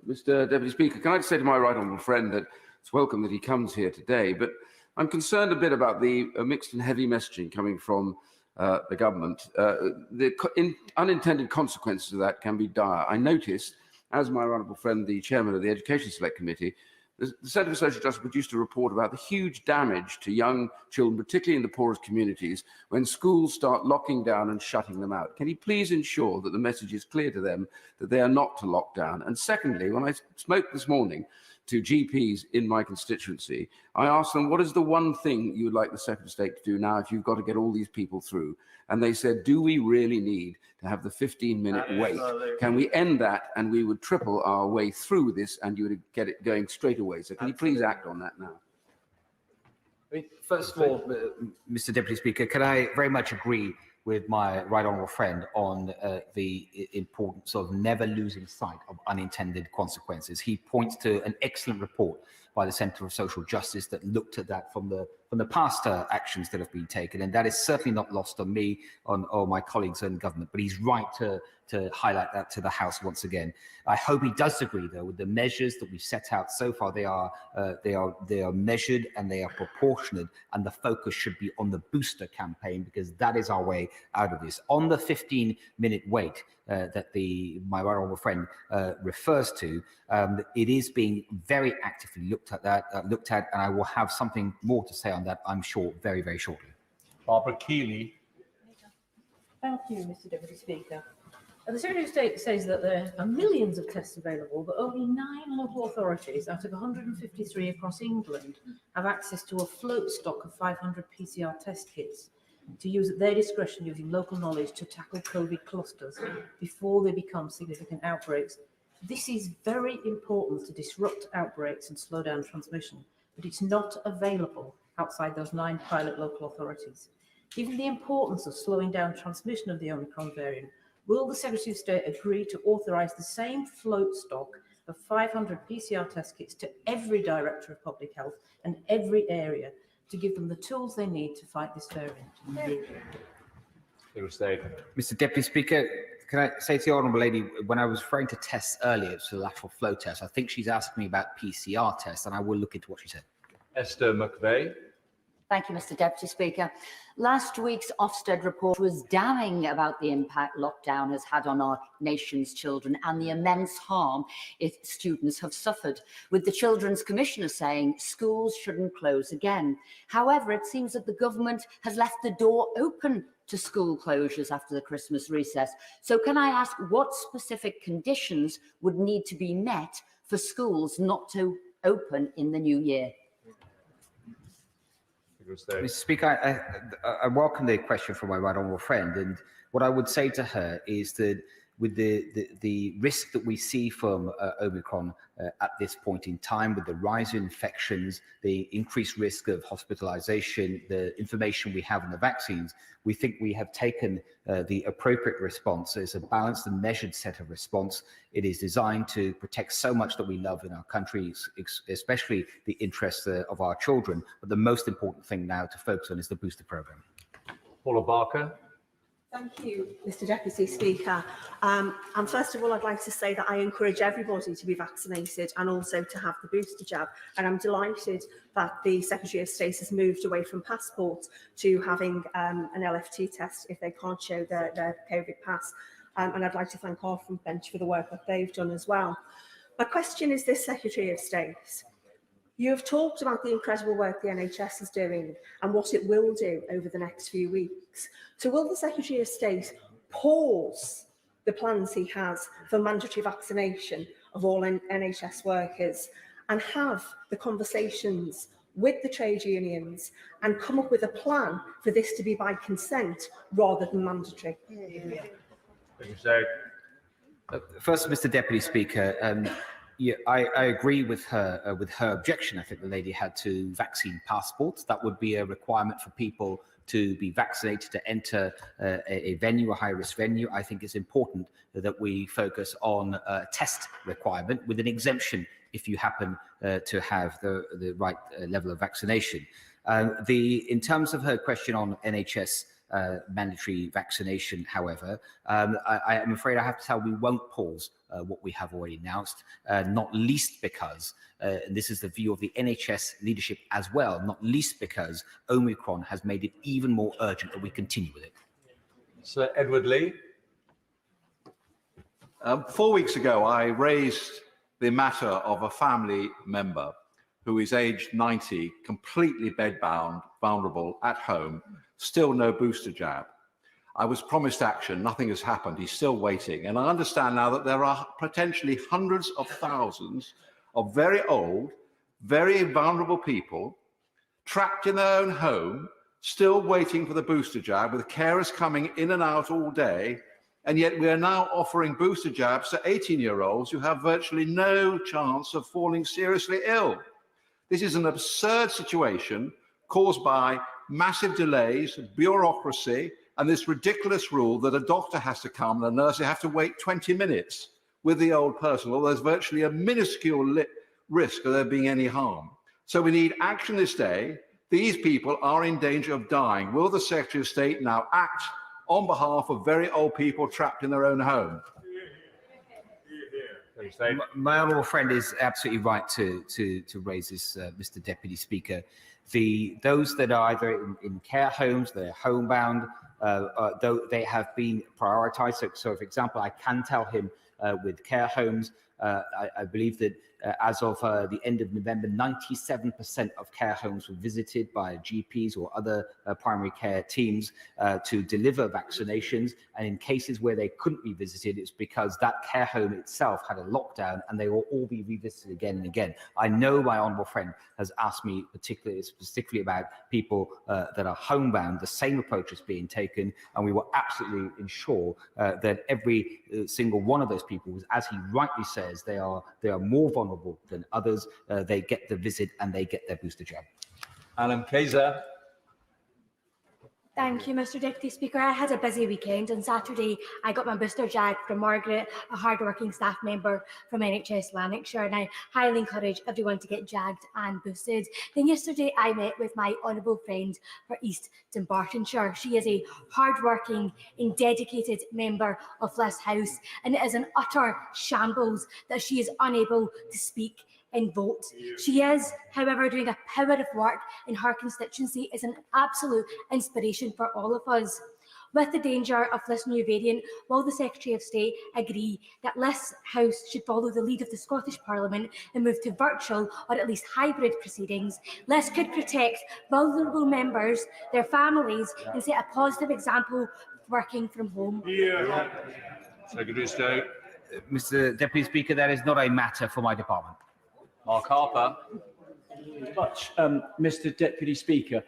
Mr. Deputy Speaker, can I just say to my right honourable friend that it's welcome that he comes here today, but I'm concerned a bit about the mixed and heavy messaging coming from the government. The unintended consequences of that can be dire. I noticed, as my honourable friend, the chairman of the Education Select Committee, the Centre for Social Justice produced a report about the huge damage to young children, particularly in the poorest communities, when schools start locking down and shutting them out. Can you please ensure that the message is clear to them that they are not to lock down? And secondly, when I spoke this morning to GPs in my constituency, I asked them, what is the one thing you would like the Secretary of State to do now if you've got to get all these people through? And they said, do we really need to have the 15-minute wait? Can we end that and we would triple our way through this and you would get it going straight away? So can you please act on that now? First of all, Mr. Deputy Speaker, can I very much agree with my right honourable friend on the importance of never losing sight of unintended consequences. He points to an excellent report by the Centre for Social Justice that looked at that from the past actions that have been taken, and that is certainly not lost on me or my colleagues in government. But he's right to highlight that to the House once again. I hope he does agree, though, with the measures that we've set out so far. They are measured and they are proportionate, and the focus should be on the booster campaign, because that is our way out of this. On the 15-minute wait that my honourable friend refers to, it is being very actively looked at, and I will have something more to say on that, I'm sure, very, very shortly. Barbara Keeley. Thank you, Mr. Deputy Speaker. The Secretary of State says that there are millions of tests available, but only 9 local authorities out of 153 across England have access to a float stock of 500 PCR test kits to use at their discretion, using local knowledge to tackle COVID clusters before they become significant outbreaks. This is very important to disrupt outbreaks and slow down transmission, but it's not available outside those 9 pilot local authorities. Given the importance of slowing down transmission of the Omicron variant, will the Secretary of State agree to authorise the same float stock of 500 PCR test kits to every Director of Public Health and every area to give them the tools they need to fight this variant? Mr. Deputy Speaker, can I say to the honourable lady, when I was referring to tests earlier, it's the lateral flow test, I think she's asking me about PCR tests, and I will look into what she said. Esther McVeigh. Thank you, Mr. Deputy Speaker. Last week's Ofsted report was damning about the impact lockdown has had on our nation's children and the immense harm its students have suffered, with the Children's Commissioner saying schools shouldn't close again. However, it seems that the government has left the door open to school closures after the Christmas recess. So can I ask what specific conditions would need to be met for schools not to open in the new year? Mr. Speaker, I welcome the question from my right honourable friend, and what I would say to her is that with the risk that we see from Omicron at this point in time, with the rise in infections, the increased risk of hospitalisation, the information we have on the vaccines, we think we have taken the appropriate response. It's a balanced and measured set of response. It is designed to protect so much that we love in our country, especially the interests of our children. But the most important thing now to focus on is the booster programme. Paula Barker. Thank you, Mr. Deputy Speaker. And first of all, I'd like to say that I encourage everybody to be vaccinated and also to have the booster jab. And I'm delighted that the Secretary of State has moved away from passports to having an LFT test if they can't show their COVID pass. And I'd like to thank our front bench for the work that they've done as well. My question is this, Secretary of State. You have talked about the incredible work the NHS is doing and what it will do over the next few weeks. So will the Secretary of State pause the plans he has for mandatory vaccination of all NHS workers and have the conversations with the trade unions and come up with a plan for this to be by consent rather than mandatory? First, Mr. Deputy Speaker, Yeah, I agree with her objection. I think the lady had to vaccine passports. That would be a requirement for people to be vaccinated to enter a venue, a high-risk venue. I think it's important that we focus on a test requirement with an exemption if you happen to have the right level of vaccination. In terms of her question on NHS mandatory vaccination, however, I am afraid I have to tell we won't pause what we have already announced, not least because, and this is the view of the NHS leadership as well, not least because Omicron has made it even more urgent that we continue with it. Sir Edward Lee. 4 weeks ago, I raised the matter of a family member who is aged 90, completely bedbound, vulnerable, at home, still no booster jab. I was promised action, nothing has happened, he's still waiting. And I understand now that there are potentially hundreds of thousands of very old, very vulnerable people trapped in their own home, still waiting for the booster jab, with carers coming in and out all day. And yet we are now offering booster jabs to 18-year-olds who have virtually no chance of falling seriously ill. This is an absurd situation caused by massive delays, bureaucracy, and this ridiculous rule that a doctor has to come and a nurse have to wait 20 minutes with the old person, although there's virtually a minuscule risk of there being any harm. So we need action this day. These people are in danger of dying. Will the Secretary of State now act on behalf of very old people trapped in their own home? My honourable friend is absolutely right to raise this, Mr. Deputy Speaker. Those that are either in care homes, they're homebound, though they have been prioritised. So, for example, I can tell him with care homes, I believe that as of the end of November, 97% of care homes were visited by GPs or other primary care teams to deliver vaccinations. And in cases where they couldn't be visited, it's because that care home itself had a lockdown and they will all be revisited again and again. I know my honourable friend has asked me specifically about people that are homebound. The same approach is being taken, and we will absolutely ensure that every single one of those people, as he rightly says, they are more vulnerable than others. They get the visit and they get their booster jab. Alan Kayser. Thank you, Mr. Deputy Speaker. I had a busy weekend. On Saturday, I got my booster jab from Margaret, a hard-working staff member from NHS Lanarkshire, and I highly encourage everyone to get jabbed and boosted. Then yesterday, I met with my honourable friend for East Dumbartonshire. She is a hard-working and dedicated member of this House, and it is an utter shambles that she is unable to speak and vote. She is, however, doing a power of work in her constituency, is an absolute inspiration for all of us. With the danger of this new variant, will the Secretary of State agree that this House should follow the lead of the Scottish Parliament and move to virtual or at least hybrid proceedings? This could protect vulnerable members, their families, and set a positive example working from home. Secretary of State. Mr. Deputy Speaker, that is not a matter for my department. Mark Harper. Thank you very much, Mr. Deputy Speaker.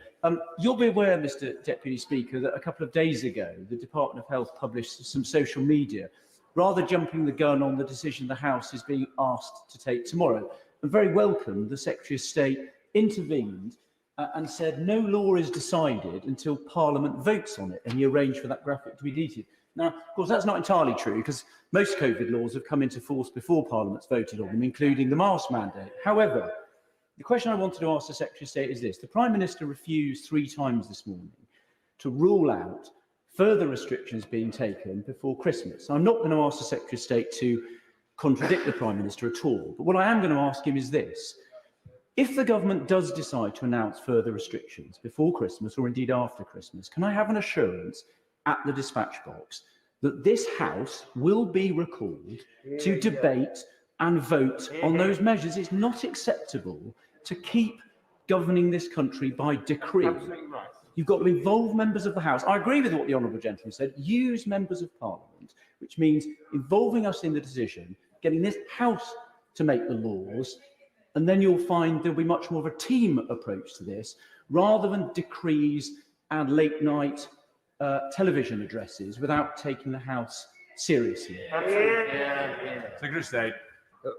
You'll be aware, Mr. Deputy Speaker, that a couple of days ago, the Department of Health published some social media, rather jumping the gun on the decision the House is being asked to take tomorrow. And very welcome, the Secretary of State intervened and said no law is decided until Parliament votes on it, and he arranged for that graphic to be deleted. Now, of course, that's not entirely true, because most COVID laws have come into force before Parliament's voted on them, including the mask mandate. However, the question I wanted to ask the Secretary of State is this. The Prime Minister refused 3 times this morning to rule out further restrictions being taken before Christmas. I'm not going to ask the Secretary of State to contradict the Prime Minister at all, but what I am going to ask him is this. If the government does decide to announce further restrictions before Christmas, or indeed after Christmas, can I have an assurance at the dispatch box that this House will be recalled to debate and vote on those measures? It's not acceptable to keep governing this country by decree. Absolutely right. You've got to involve members of the House. I agree with what the honourable gentleman said. Use members of Parliament, which means involving us in the decision, getting this House to make the laws, and then you'll find there'll be much more of a team approach to this, rather than decrees and late-night television addresses without taking the House seriously. Secretary of State.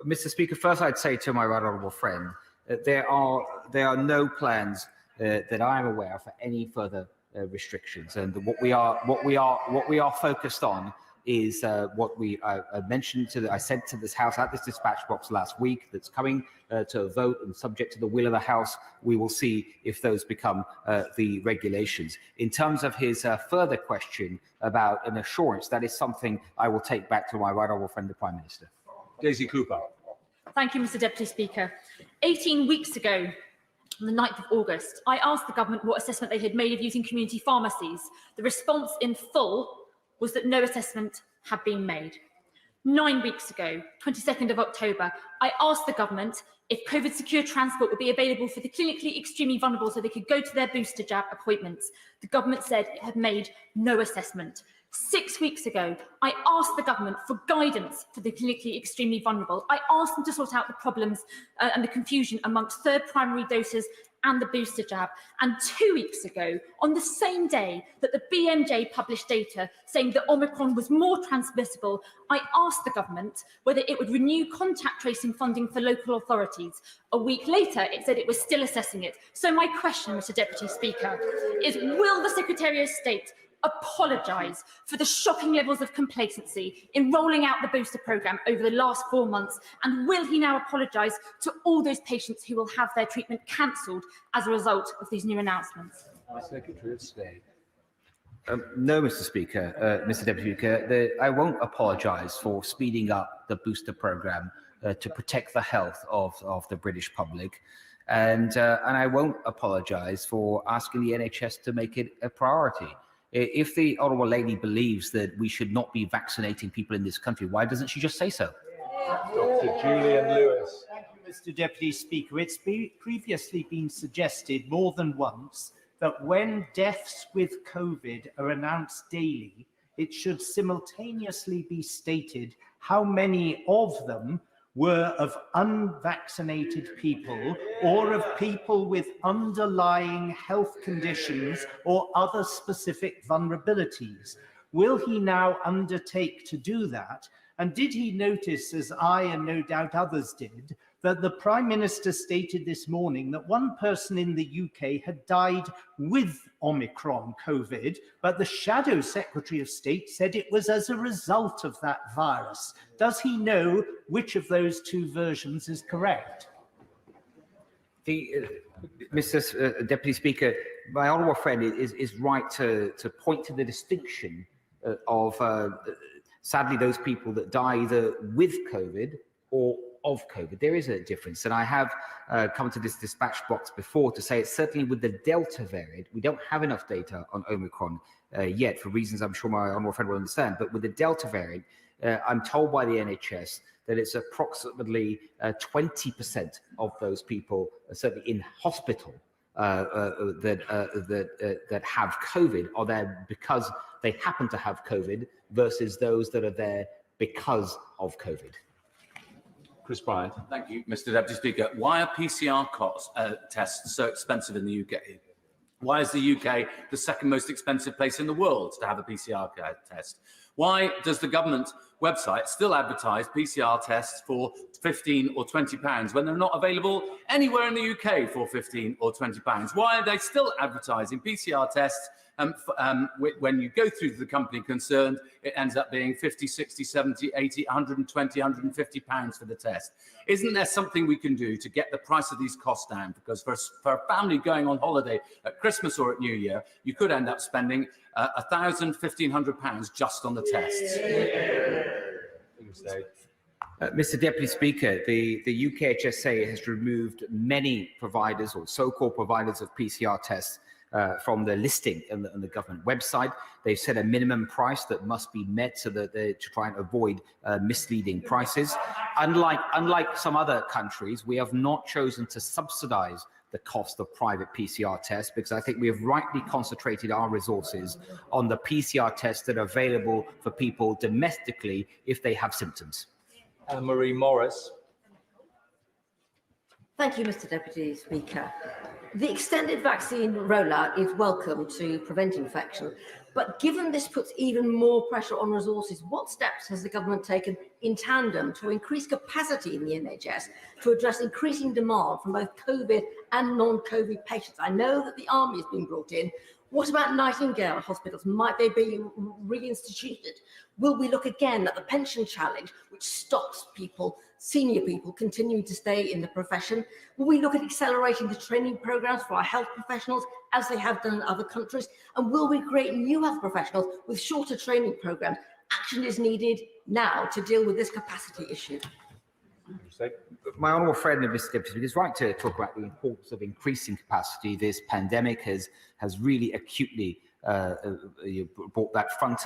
Mr. Speaker, first I'd say to my right honourable friend that there are no plans that I am aware of for any further restrictions, and what we are focused on is what I mentioned I sent to this House at this dispatch box last week. That's coming to a vote, and subject to the will of the House, we will see if those become the regulations. In terms of his further question about an assurance, that is something I will take back to my right honourable friend, the Prime Minister. Daisy Cooper. Thank you, Mr. Deputy Speaker. 18 weeks ago, on the 9th of August, I asked the government what assessment they had made of using community pharmacies. The response in full was that no assessment had been made. 9 weeks ago, 22nd of October, I asked the government if COVID-secure transport would be available for the clinically extremely vulnerable so they could go to their booster jab appointments. The government said it had made no assessment. 6 weeks ago, I asked the government for guidance for the clinically extremely vulnerable. I asked them to sort out the problems and the confusion amongst third primary doses and the booster jab. And 2 weeks ago, on the same day that the BMJ published data saying that Omicron was more transmissible, I asked the government whether it would renew contact tracing funding for local authorities. A week later, it said it was still assessing it. So my question, Mr. Deputy Speaker, is will the Secretary of State apologise for the shocking levels of complacency in rolling out the booster programme over the last 4 months? And will he now apologise to all those patients who will have their treatment cancelled as a result of these new announcements? Secretary of State. No, Mr. Speaker, Mr. Deputy Speaker, I won't apologise for speeding up the booster programme to protect the health of the British public. And I won't apologise for asking the NHS to make it a priority. If the honourable lady believes that we should not be vaccinating people in this country, why doesn't she just say so? Dr. Julian Lewis. Thank you, Mr. Deputy Speaker. It's previously been suggested more than once that when deaths with COVID are announced daily, it should simultaneously be stated how many of them were of unvaccinated people or of people with underlying health conditions or other specific vulnerabilities. Will he now undertake to do that? And did he notice, as I and no doubt others did, that the Prime Minister stated this morning that one person in the UK had died with Omicron COVID, but the Shadow Secretary of State said it was as a result of that virus. Does he know which of those two versions is correct? Mr. Deputy Speaker, my honourable friend is right to point to the distinction of, sadly, those people that die either with COVID or of COVID. There is a difference, and I have come to this dispatch box before to say it's certainly with the Delta variant. We don't have enough data on Omicron yet, for reasons I'm sure my honourable friend will understand. But with the Delta variant, I'm told by the NHS that it's approximately 20% of those people, certainly in hospital, that have COVID are there because they happen to have COVID, versus those that are there because of COVID. Chris Bryant. Thank you, Mr. Deputy Speaker. Why are PCR tests so expensive in the UK? Why is the UK the second most expensive place in the world to have a PCR test? Why does the government website still advertise PCR tests for £15 or £20 when they're not available anywhere in the UK for £15 or £20? Why are they still advertising PCR tests when you go through the company concerned, it ends up being 50, 60, 70, 80, 120, 150 pounds for the test? Isn't there something we can do to get the price of these costs down? Because for a family going on holiday at Christmas or at New Year, you could end up spending £1,000, £1,500 just on the tests. Mr. Deputy Speaker, the UKHSA has removed many providers or so-called providers of PCR tests from the listing on the government website. They've set a minimum price that must be met so that to try and avoid misleading prices. Unlike some other countries, we have not chosen to subsidise the cost of private PCR tests, because I think we have rightly concentrated our resources on the PCR tests that are available for people domestically if they have symptoms. Anne-Marie Morris. Thank you, Mr. Deputy Speaker. The extended vaccine rollout is welcome to prevent infection, but given this puts even more pressure on resources, what steps has the government taken in tandem to increase capacity in the NHS to address increasing demand from both COVID and non-COVID patients? I know that the army has been brought in. What about Nightingale hospitals? Might they be reinstituted? Will we look again at the pension challenge, which stops people, senior people, continuing to stay in the profession? Will we look at accelerating the training programs for our health professionals, as they have done in other countries? And will we create new health professionals with shorter training programs? Action is needed now to deal with this capacity issue. My honourable friend, Mr. Deputy Speaker, is right to talk about the importance of increasing capacity. This pandemic has really acutely brought that front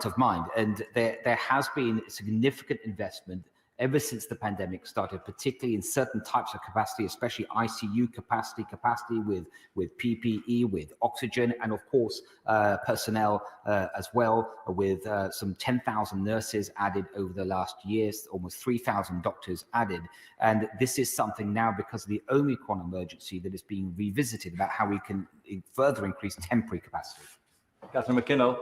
of mind, and there has been significant investment ever since the pandemic started, particularly in certain types of capacity, especially ICU capacity with PPE, with oxygen, and of course personnel as well, with some 10,000 nurses added over the last years, almost 3,000 doctors added. And this is something now, because of the Omicron emergency, that is being revisited about how we can further increase temporary capacity. Catherine McKinnell.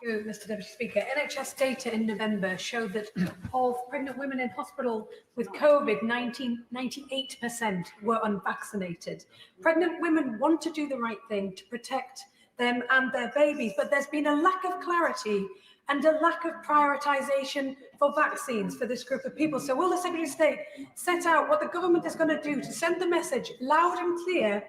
Thank you, Mr. Deputy Speaker. NHS data in November showed that of pregnant women in hospital with COVID-19, 98% were unvaccinated. Pregnant women want to do the right thing to protect them and their babies, but there's been a lack of clarity and a lack of prioritisation for vaccines for this group of people. So will the Secretary of State set out what the government is going to do to send the message loud and clear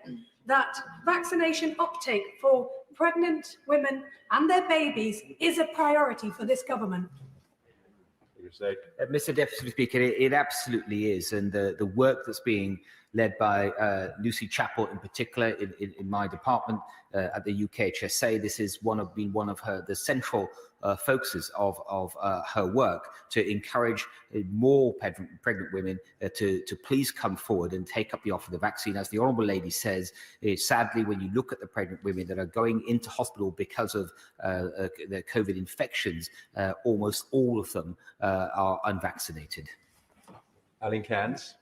that vaccination uptake for pregnant women and their babies is a priority for this government? Mr. Deputy Speaker, it absolutely is, and the work that's being led by Lucy Chappell in particular in my department at the UKHSA. This has been one of the central focuses of her work, to encourage more pregnant women to please come forward and take up the offer of the vaccine. As the Honourable Lady says, sadly, when you look at the pregnant women that are going into hospital because of their COVID infections, almost all of them are unvaccinated. Alan Cairns.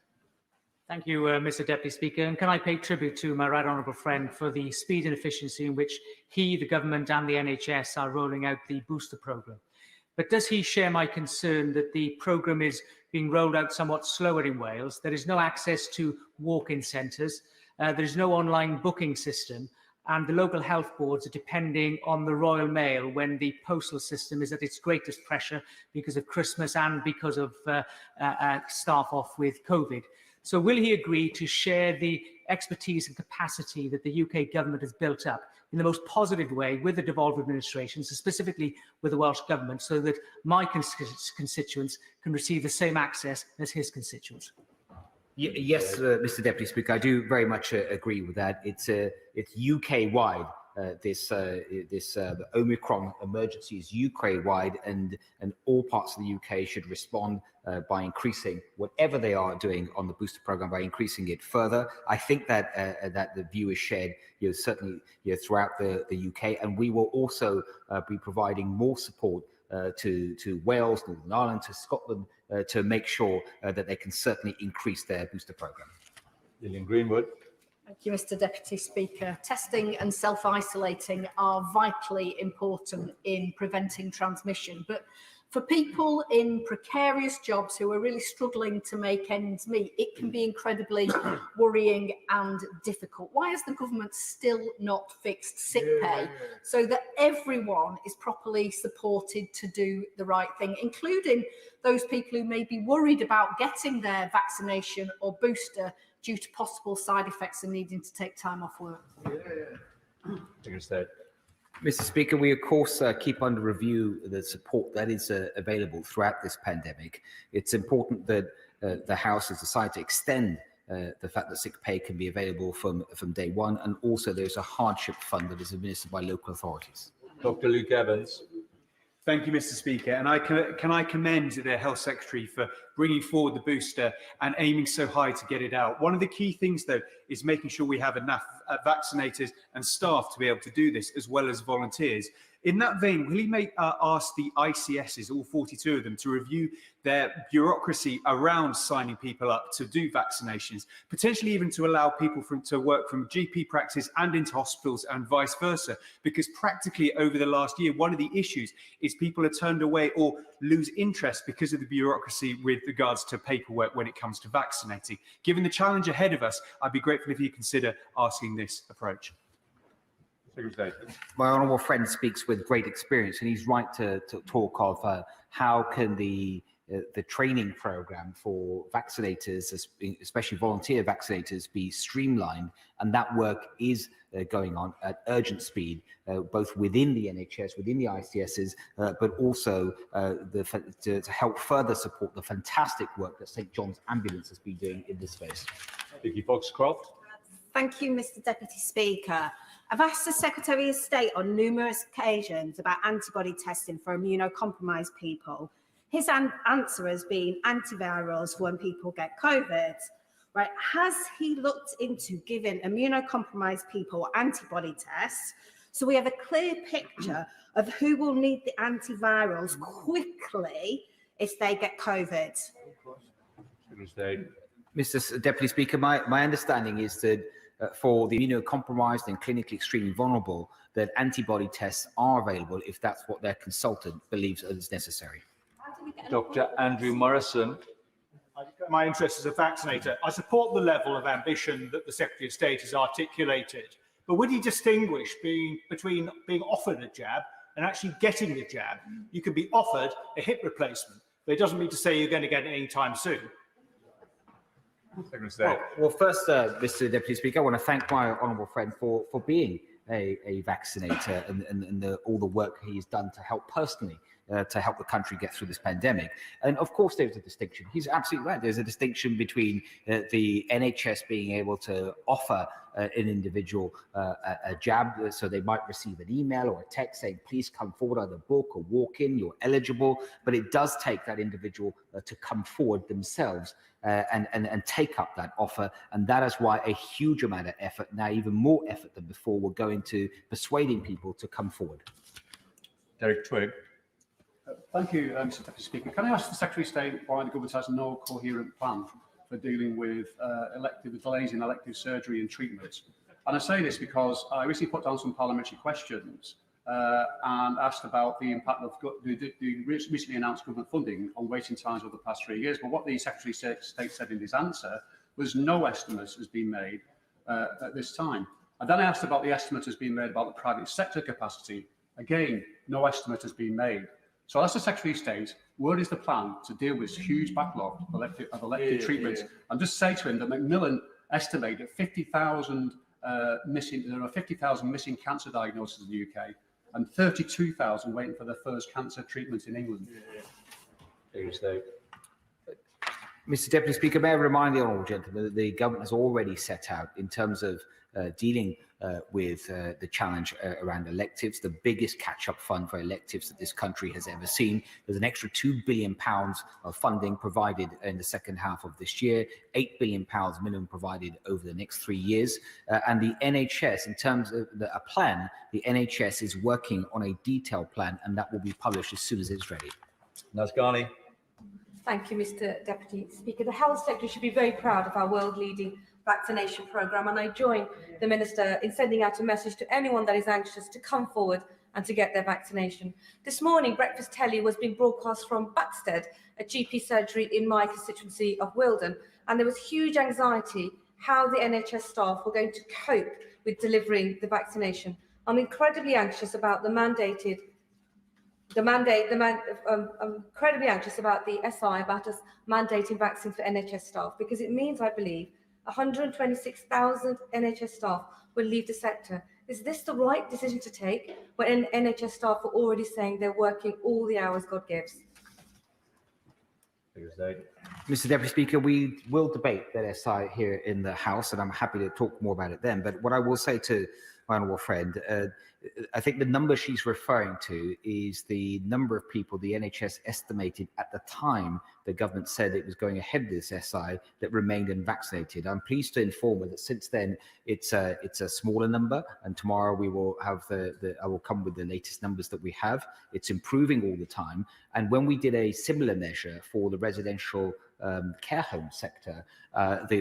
Thank you, Mr. Deputy Speaker. And can I pay tribute to my right honourable friend for the speed and efficiency in which he, the government and the NHS are rolling out the booster programme. But does he share my concern that the programme is being rolled out somewhat slower in Wales? There is no access to walk-in centres. There is no online booking system. And the local health boards are depending on the Royal Mail when the postal system is at its greatest pressure because of Christmas and because of staff off with COVID. So will he agree to share the expertise and capacity that the UK government has built up in the most positive way with the devolved administrations, specifically with the Welsh government, so that my constituents can receive the same access as his constituents? Yes, Mr. Deputy Speaker, I do very much agree with that. It's UK-wide. This Omicron emergency is UK-wide, and all parts of the UK should respond by increasing whatever they are doing on the booster program, by increasing it further. I think that that the view is shared, certainly throughout the UK, and we will also be providing more support to Wales, Northern Ireland, to Scotland, to make sure that they can certainly increase their booster program. Lillian Greenwood. Thank you, Mr. Deputy Speaker. Testing and self-isolating are vitally important in preventing transmission, but for people in precarious jobs who are really struggling to make ends meet, it can be incredibly worrying and difficult. Why has the government still not fixed sick pay so that everyone is properly supported to do the right thing, including those people who may be worried about getting their vaccination or booster due to possible side effects and needing to take time off work? Mr. Speaker, we of course keep under review the support that is available throughout this pandemic. It's important that the House has decided to extend the fact that sick pay can be available from day one, and also there's a hardship fund that is administered by local authorities. Dr. Luke Evans. Thank you, Mr. Speaker. And can I commend the Health Secretary for bringing forward the booster and aiming so high to get it out. One of the key things, though, is making sure we have enough vaccinators and staff to be able to do this, as well as volunteers. In that vein, will he ask the ICSs, all 42 of them, to review their bureaucracy around signing people up to do vaccinations, potentially even to allow people to work from GP practice and into hospitals and vice versa? Because practically over the last year, one of the issues is people are turned away or lose interest because of the bureaucracy with regards to paperwork when it comes to vaccinating. Given the challenge ahead of us, I'd be grateful if you consider asking this approach. My honourable friend speaks with great experience, and he's right to talk of how can the training programme for vaccinators, especially volunteer vaccinators, be streamlined, and that work is going on at urgent speed, both within the NHS, within the ICSs, but also to help further support the fantastic work that St John's Ambulance has been doing in this space. Vicky Foxcroft. Thank you, Mr. Deputy Speaker. I've asked the Secretary of State on numerous occasions about antibody testing for immunocompromised people. His answer has been antivirals for when people get COVID. Right? Has he looked into giving immunocompromised people antibody tests so we have a clear picture of who will need the antivirals quickly if they get COVID? Mr. Deputy Speaker, my understanding is that for the immunocompromised and clinically extremely vulnerable, that antibody tests are available if that's what their consultant believes is necessary. Dr. Andrew Morrison. My interest as a vaccinator, I support the level of ambition that the Secretary of State has articulated, but would he distinguish between being offered a jab and actually getting the jab? You could be offered a hip replacement, but it doesn't mean to say you're going to get it anytime soon. Well, first, Mr. Deputy Speaker, I want to thank my honourable friend for being a vaccinator and all the work he's done to help personally to help the country get through this pandemic. And of course, there's a distinction. He's absolutely right. There's a distinction between the NHS being able to offer an individual a jab, so they might receive an email or a text saying, please come forward, either book or walk in, you're eligible. But it does take that individual to come forward themselves and take up that offer. And that is why a huge amount of effort, now even more effort than before, will go into persuading people to come forward. Derek Twigg. Thank you, Mr. Deputy Speaker. Can I ask the Secretary of State why the government has no coherent plan for dealing with delays in elective surgery and treatment? And I say this because I recently put down some parliamentary questions and asked about the impact of the recently announced government funding on waiting times over the past 3 years. But what the Secretary of State said in his answer was no estimate has been made at this time. And then I asked about the estimate has been made about the private sector capacity. Again, no estimate has been made. So as the Secretary of State, what is the plan to deal with this huge backlog of elective treatments? And just say to him that Macmillan estimate that 50,000 there are 50,000 missing cancer diagnoses in the UK and 32,000 waiting for their first cancer treatment in England. Mr. Deputy Speaker, may I remind the honourable gentleman that the government has already set out in terms of dealing with the challenge around electives, the biggest catch-up fund for electives that this country has ever seen. There's an extra £2 billion of funding provided in the second half of this year, £8 billion minimum provided over the next 3 years. And the NHS, in terms of a plan, the NHS is working on a detailed plan, and that will be published as soon as it's ready. Nazgani. Thank you, Mr. Deputy Speaker. The Health Secretary should be very proud of our world-leading vaccination programme, and I join the Minister in sending out a message to anyone that is anxious to come forward and to get their vaccination. This morning, Breakfast Telly was being broadcast from Buxted, a GP surgery in my constituency of Wilden, and there was huge anxiety how the NHS staff were going to cope with delivering the vaccination. I'm incredibly anxious about I'm incredibly anxious about the SI, about us mandating vaccines for NHS staff, because it means, I believe, 126,000 NHS staff will leave the sector. Is this the right decision to take when NHS staff are already saying they're working all the hours God gives? Mr. Deputy Speaker, we will debate that SI here in the House, and I'm happy to talk more about it then. But what I will say to my honourable friend. I think the number she's referring to is the number of people the NHS estimated at the time the government said it was going ahead with this SI that remained unvaccinated. I'm pleased to inform her that since then it's a smaller number, and tomorrow we will have I will come with the latest numbers that we have. It's improving all the time, and when we did a similar measure for the residential care home sector,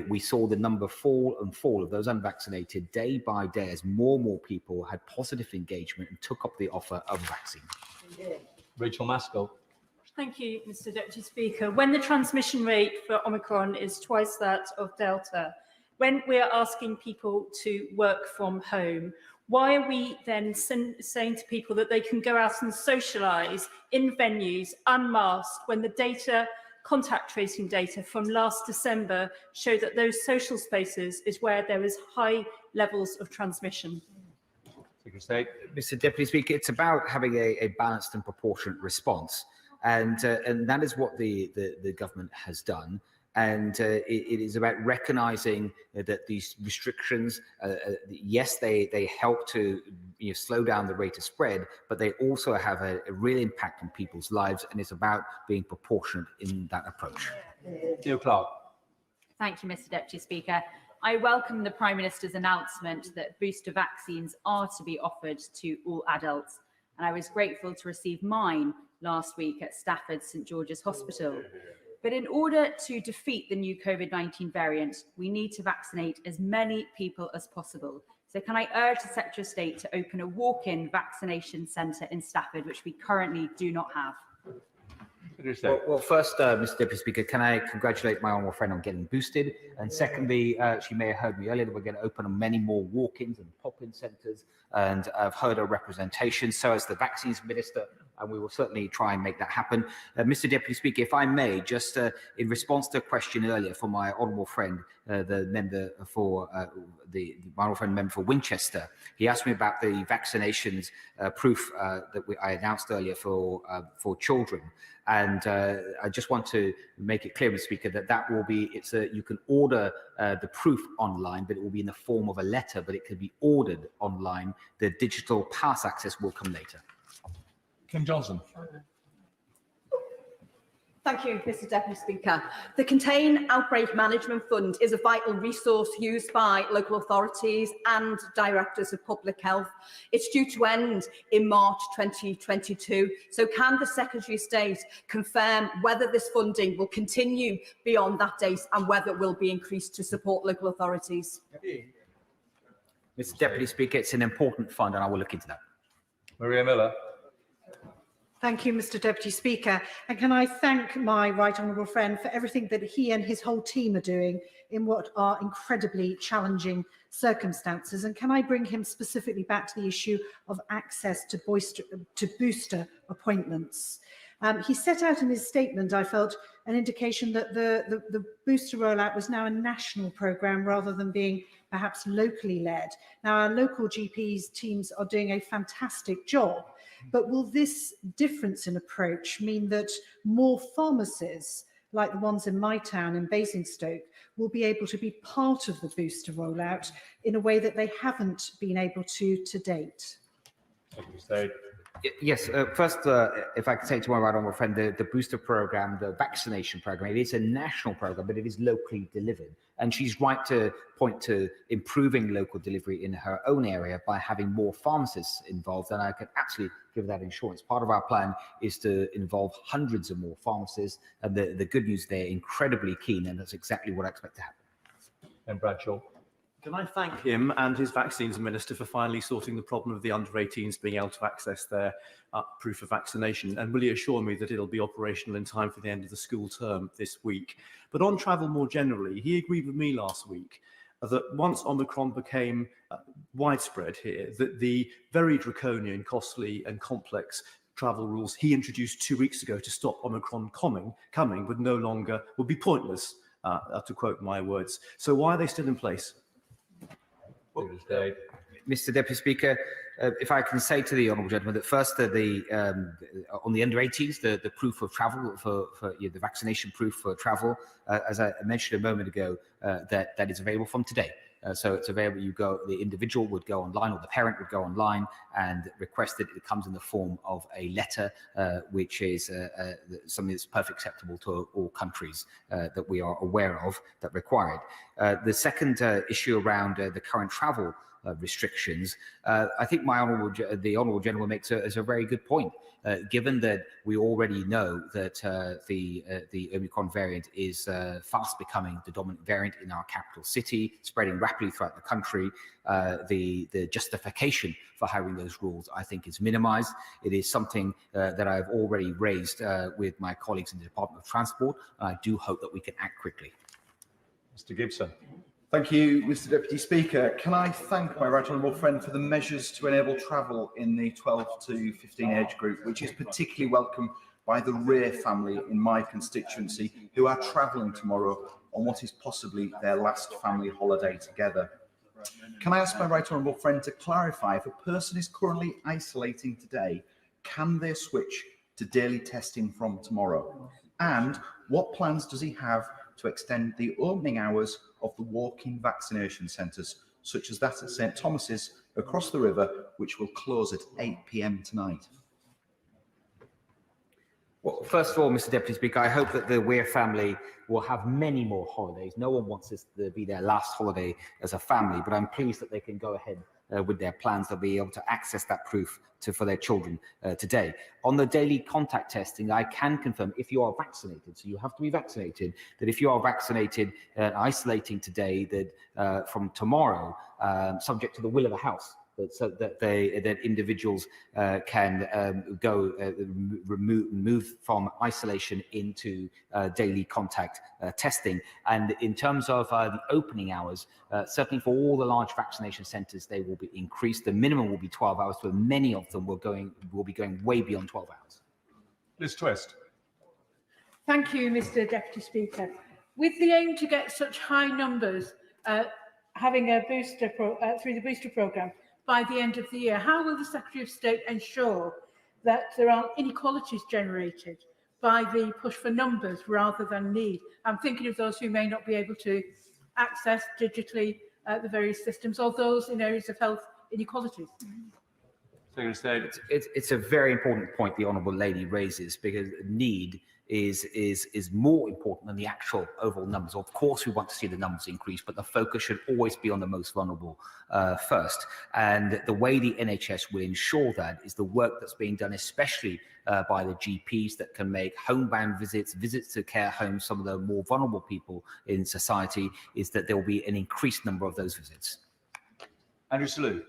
we saw the number fall of those unvaccinated day by day as more and more people had positive engagement and took up the offer of vaccine. Rachel Maskell. Thank you, Mr. Deputy Speaker. When the transmission rate for Omicron is twice that of Delta, when we are asking people to work from home, why are we then saying to people that they can go out and socialise in venues unmasked when the contact tracing data from last December show that those social spaces is where there is high levels of transmission? Mr. Deputy Speaker, it's about having a balanced and proportionate response, and that is what the government has done. And it is about recognising that these restrictions, yes, they help to slow down the rate of spread, but they also have a real impact on people's lives, and it's about being proportionate in that approach. Neil Clark. Thank you, Mr. Deputy Speaker. I welcome the Prime Minister's announcement that booster vaccines are to be offered to all adults, and I was grateful to receive mine last week at Stafford St George's Hospital. But in order to defeat the new COVID-19 variant, we need to vaccinate as many people as possible. So can I urge the Secretary of State to open a walk-in vaccination centre in Stafford, which we currently do not have? Well, first, Mr. Deputy Speaker, can I congratulate my honourable friend on getting boosted? And secondly, she may have heard me earlier that we're going to open many more walk-ins and pop-in centres, and I've heard her representation, so has the Vaccines Minister, and we will certainly try and make that happen. Mr. Deputy Speaker, if I may, just in response to a question earlier from my honourable friend, the member for my honourable friend, member for Winchester, he asked me about the vaccinations proof that I announced earlier for children. And I just want to make it clear, Mr. Speaker, that will be, you can order the proof online, but it will be in the form of a letter, but it can be ordered online. The digital pass access will come later. Kim Johnson. Thank you, Mr. Deputy Speaker. The Contain Outbreak Management Fund is a vital resource used by local authorities and directors of public health. It's due to end in March 2022. So can the Secretary of State confirm whether this funding will continue beyond that date and whether it will be increased to support local authorities? Mr. Deputy Speaker, it's an important fund and I will look into that. Maria Miller. Thank you, Mr. Deputy Speaker. And can I thank my right honourable friend for everything that he and his whole team are doing in what are incredibly challenging circumstances. And can I bring him specifically back to the issue of access to booster appointments? He set out in his statement, I felt, an indication that the booster rollout was now a national programme rather than being perhaps locally led. Now, our local GPs teams are doing a fantastic job, but will this difference in approach mean that more pharmacies, like the ones in my town in Basingstoke, will be able to be part of the booster rollout in a way that they haven't been able to date? Yes, first, if I could say to my right honourable friend, the booster programme, the vaccination programme, it is a national programme, but it is locally delivered. And she's right to point to improving local delivery in her own area by having more pharmacists involved. And I can absolutely give that assurance. Part of our plan is to involve hundreds of more pharmacists. And the good news, they're incredibly keen, and that's exactly what I expect to happen. And Bradshaw. Can I thank him and his vaccines minister for finally sorting the problem of the under-18s being able to access their proof of vaccination? And will he assure me that it'll be operational in time for the end of the school term this week? But on travel more generally, he agreed with me last week that once Omicron became widespread here, that the very draconian, costly and complex travel rules he introduced 2 weeks ago to stop Omicron coming would be pointless, to quote my words. So why are they still in place? Mr. Deputy Speaker, if I can say to the honourable gentleman that first, on the under-18s, the proof of travel for the vaccination proof for travel, as I mentioned a moment ago, that is available from today. So it's available. The individual would go online, or the parent would go online and request it. It comes in the form of a letter, which is something that's perfectly acceptable to all countries that we are aware of that require it. The second issue around the current travel restrictions, I think the honourable gentleman makes a very good point. Given that we already know that the Omicron variant is fast becoming the dominant variant in our capital city, spreading rapidly throughout the country, the justification for having those rules, I think, is minimised. It is something that I've already raised with my colleagues in the Department of Transport, and I do hope that we can act quickly. Mr. Gibson. Thank you, Mr. Deputy Speaker. Can I thank my right honourable friend for the measures to enable travel in the 12 to 15 age group, which is particularly welcome by the Rear family in my constituency, who are travelling tomorrow on what is possibly their last family holiday together. Can I ask my right honourable friend to clarify, if a person is currently isolating today, can they switch to daily testing from tomorrow? And what plans does he have to extend the opening hours of the walk-in vaccination centres, such as that at St Thomas's across the river, which will close at 8 p.m. tonight? Well, first of all, Mr. Deputy Speaker, I hope that the Weir family will have many more holidays. No one wants this to be their last holiday as a family, but I'm pleased that they can go ahead with their plans. They'll be able to access that proof for their children today. On the daily contact testing, I can confirm, if you are vaccinated, so you have to be vaccinated, that if you are vaccinated and isolating today, that from tomorrow, subject to the will of the House, so that individuals can move from isolation into daily contact testing. And in terms of the opening hours, certainly for all the large vaccination centres, they will be increased. The minimum will be 12 hours, but many of them will be going way beyond 12 hours. Liz Twist. Thank you, Mr. Deputy Speaker. With the aim to get such high numbers, having a booster through the booster programme by the end of the year, how will the Secretary of State ensure that there aren't inequalities generated by the push for numbers rather than need? I'm thinking of those who may not be able to access digitally the various systems, or those in areas of health inequalities. It's a very important point the honourable lady raises, because need is more important than the actual overall numbers. Of course, we want to see the numbers increase, but the focus should always be on the most vulnerable first. And the way the NHS will ensure that is the work that's being done, especially by the GPs, that can make homebound visits to care homes, some of the more vulnerable people in society, is that there will be an increased number of those visits. Andrew Selous.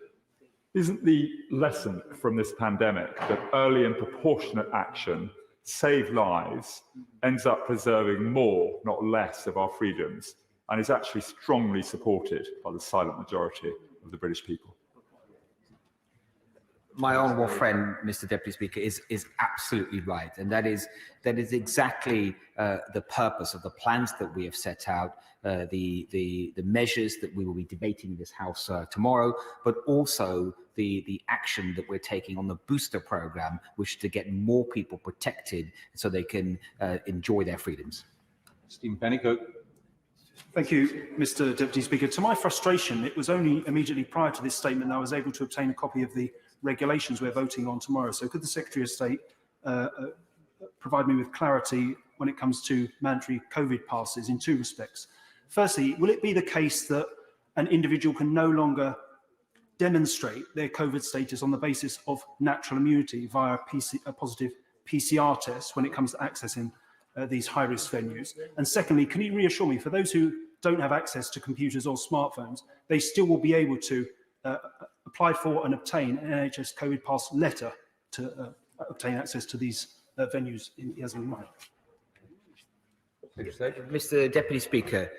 Isn't the lesson from this pandemic that early and proportionate action save lives, ends up preserving more, not less, of our freedoms, and is actually strongly supported by the silent majority of the British people? My honourable friend, Mr. Deputy Speaker, is absolutely right, and that is exactly the purpose of the plans that we have set out, the measures that we will be debating in this House tomorrow, but also the action that we're taking on the booster programme, which is to get more people protected so they can enjoy their freedoms. Stephen Pennycook. Thank you, Mr. Deputy Speaker. To my frustration, it was only immediately prior to this statement that I was able to obtain a copy of the regulations we're voting on tomorrow. So could the Secretary of State provide me with clarity when it comes to mandatory COVID passes in two respects? Firstly, will it be the case that an individual can no longer demonstrate their COVID status on the basis of natural immunity via a positive PCR test when it comes to accessing these high-risk venues? And secondly, can you reassure me, for those who don't have access to computers or smartphones, they still will be able to apply for and obtain an NHS COVID pass letter to obtain access to these venues in Yasmin Mine? Mr. Deputy Speaker,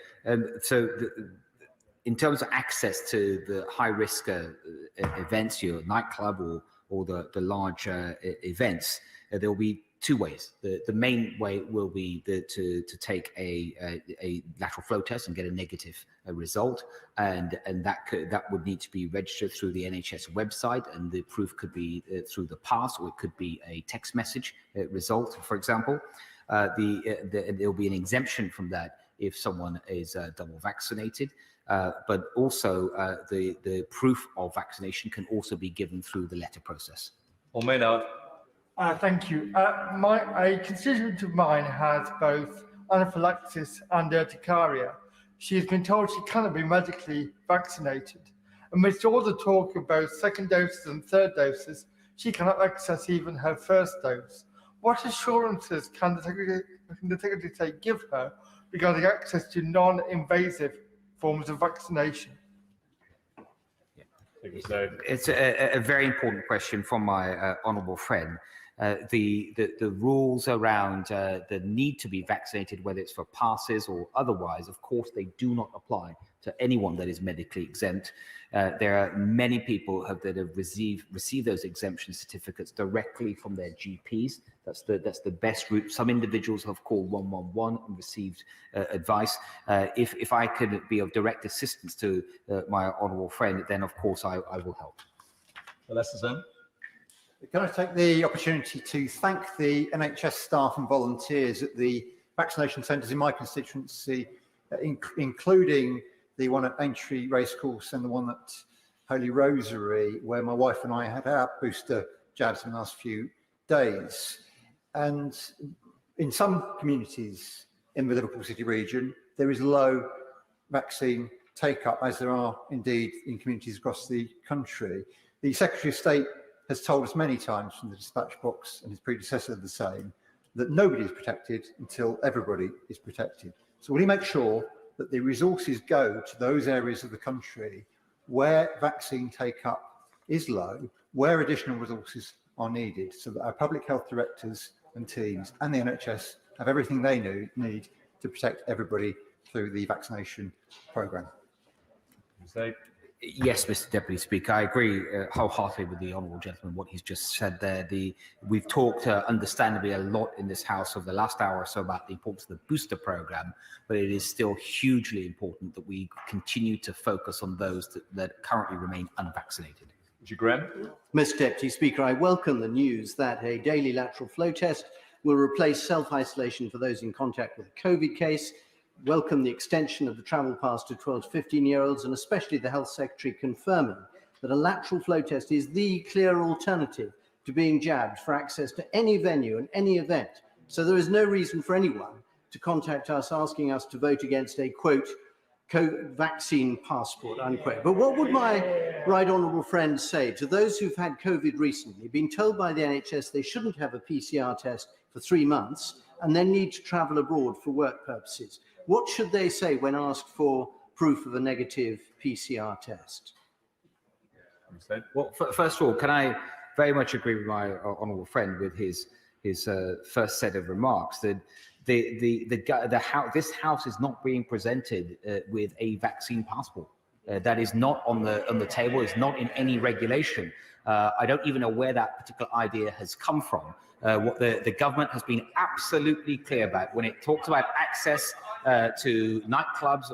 in terms of access to the high-risk events, your nightclub or the large events, there will be two ways. The main way will be to take a lateral flow test and get a negative result, and that would need to be registered through the NHS website, and the proof could be through the pass, or it could be a text message result, for example. There will be an exemption from that if someone is double vaccinated. but also the proof of vaccination can also be given through the letter process. Thank you. A constituent of mine has both anaphylaxis and urticaria. She has been told she cannot be medically vaccinated. Amidst all the talk of both second doses and third doses, she cannot access even her first dose. What assurances can the Secretary of State give her regarding access to non-invasive forms of vaccination? It's a very important question from my honourable friend. The rules around the need to be vaccinated, whether it's for passes or otherwise, of course, they do not apply to anyone that is medically exempt. There are many people that have received those exemption certificates directly from their GPs. That's the best route. Some individuals have called 111 and received advice. If I could be of direct assistance to my honourable friend, then of course I will help. Can I take the opportunity to thank the NHS staff and volunteers at the vaccination centres in my constituency, including the one at Aintree Racecourse and the one at Holy Rosary, where my wife and I had our booster jabs in the last few days. And in some communities in the Liverpool City region, there is low vaccine take-up, as there are indeed in communities across the country. The Secretary of State has told us many times from the dispatch box, and his predecessor the same, that nobody is protected until everybody is protected. So will he make sure that the resources go to those areas of the country where vaccine take-up is low, where additional resources are needed, so that our public health directors and teams and the NHS have everything they need to protect everybody through the vaccination programme? Yes, Mr. Deputy Speaker, I agree wholeheartedly with the honourable gentleman, what he's just said there. We've talked understandably a lot in this House over the last hour or so about the importance of the booster programme, but it is still hugely important that we continue to focus on those that currently remain unvaccinated. Mr. Deputy Speaker, I welcome the news that a daily lateral flow test will replace self-isolation for those in contact with a COVID case. Welcome the extension of the travel pass to 12 to 15-year-olds, and especially the Health Secretary confirming that a lateral flow test is the clear alternative to being jabbed for access to any venue and any event. So there is no reason for anyone to contact us asking us to vote against a, quote, vaccine passport, unquote. But what would my right honourable friend say to those who've had COVID recently, been told by the NHS they shouldn't have a PCR test for 3 months and then need to travel abroad for work purposes? What should they say when asked for proof of a negative PCR test? Well, first of all, can I very much agree with my honourable friend with his first set of remarks that this House is not being presented with a vaccine passport. That is not on the table. It's not in any regulation. I don't even know where that particular idea has come from. What the government has been absolutely clear about when it talks about access to nightclubs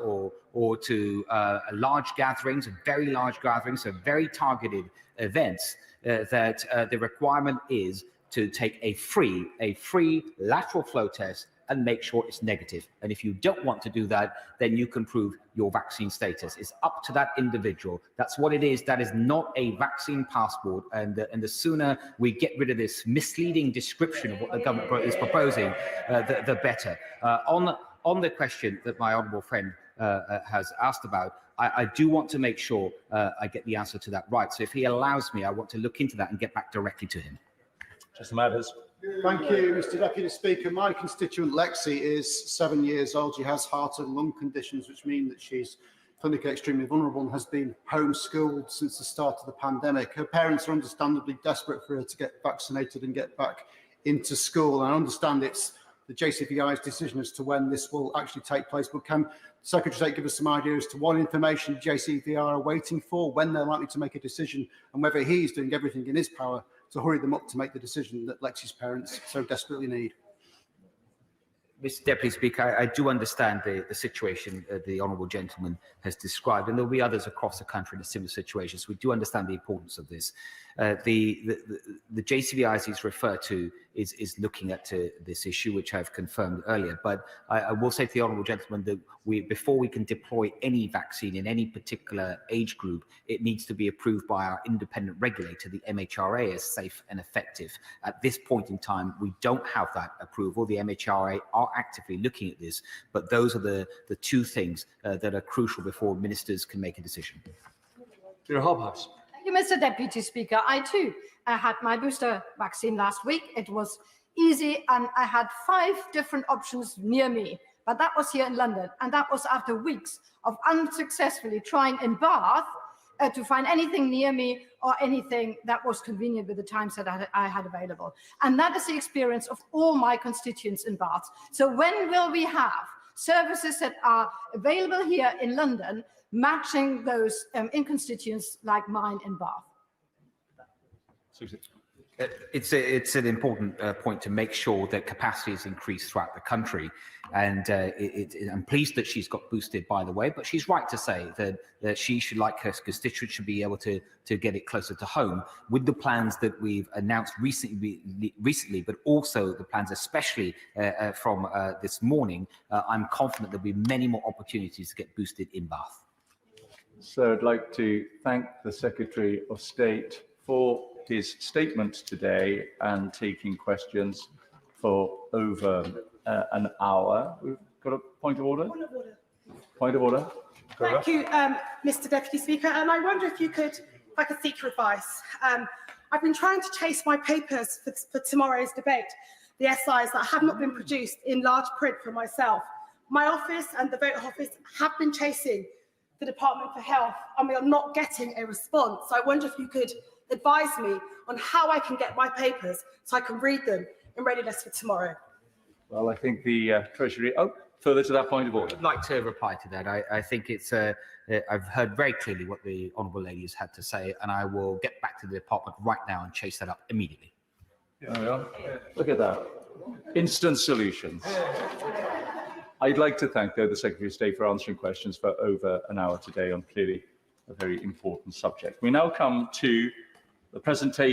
or to large gatherings, very large gatherings, so very targeted events, that the requirement is to take a free lateral flow test and make sure it's negative. And if you don't want to do that, then you can prove your vaccine status. It's up to that individual. That's what it is. That is not a vaccine passport. And the sooner we get rid of this misleading description of what the government is proposing, the better. On the question that my honourable friend has asked about, I do want to make sure I get the answer to that right. So if he allows me, I want to look into that and get back directly to him. Just matters. Thank you, Mr. Deputy Speaker. My constituent Lexi is 7 years old. She has heart and lung conditions, which mean that she's clinically extremely vulnerable and has been homeschooled since the start of the pandemic. Her parents are understandably desperate for her to get vaccinated and get back into school. And I understand it's the JCVI's decision as to when this will actually take place, but can the Secretary of State give us some idea as to what information JCVI are waiting for, when they're likely to make a decision, and whether he's doing everything in his power to hurry them up to make the decision that Lexi's parents so desperately need? Mr. Deputy Speaker, I do understand the situation the honourable gentleman has described, and there will be others across the country in similar situations. We do understand the importance of this. The JCVIs he's referred to is looking at this issue, which I've confirmed earlier. But I will say to the honourable gentleman that before we can deploy any vaccine in any particular age group, it needs to be approved by our independent regulator, the MHRA, as safe and effective. At this point in time, we don't have that approval. The MHRA are actively looking at this, but those are the two things that are crucial before ministers can make a decision. Thank you, Mr. Deputy Speaker. I too had my booster vaccine last week. It was easy, and I had 5 different options near me. But that was here in London, and that was after weeks of unsuccessfully trying in Bath to find anything near me or anything that was convenient with the times that I had available. And that is the experience of all my constituents in Bath. So when will we have services that are available here in London matching those in constituents like mine in Bath? It's an important point to make sure that capacity is increased throughout the country. And I'm pleased that she's got boosted, by the way, but she's right to say that she should, like her constituents, should be able to get it closer to home with the plans that we've announced recently, but also the plans, especially from this morning. I'm confident there'll be many more opportunities to get boosted in Bath. So I'd like to thank the Secretary of State for his statement today and taking questions for over an hour. We've got a point of order? Point of order. Thank you, Mr. Deputy Speaker. And I wonder if I could seek your advice. I've been trying to chase my papers for tomorrow's debate, the SIs that have not been produced in large print for myself. My office and the vote office have been chasing the Department for Health, and we are not getting a response. So I wonder if you could advise me on how I can get my papers so I can read them in readiness for tomorrow. Well, I think the Treasury... Oh, further to that point of order. I'd like to reply to that. I think it's... I've heard very clearly what the honourable lady has had to say, and I will get back to the department right now and chase that up immediately. There we are. Look at that. Instant solutions. I'd like to thank, though, the Secretary of State for answering questions for over an hour today on clearly a very important subject. We now come to the presentation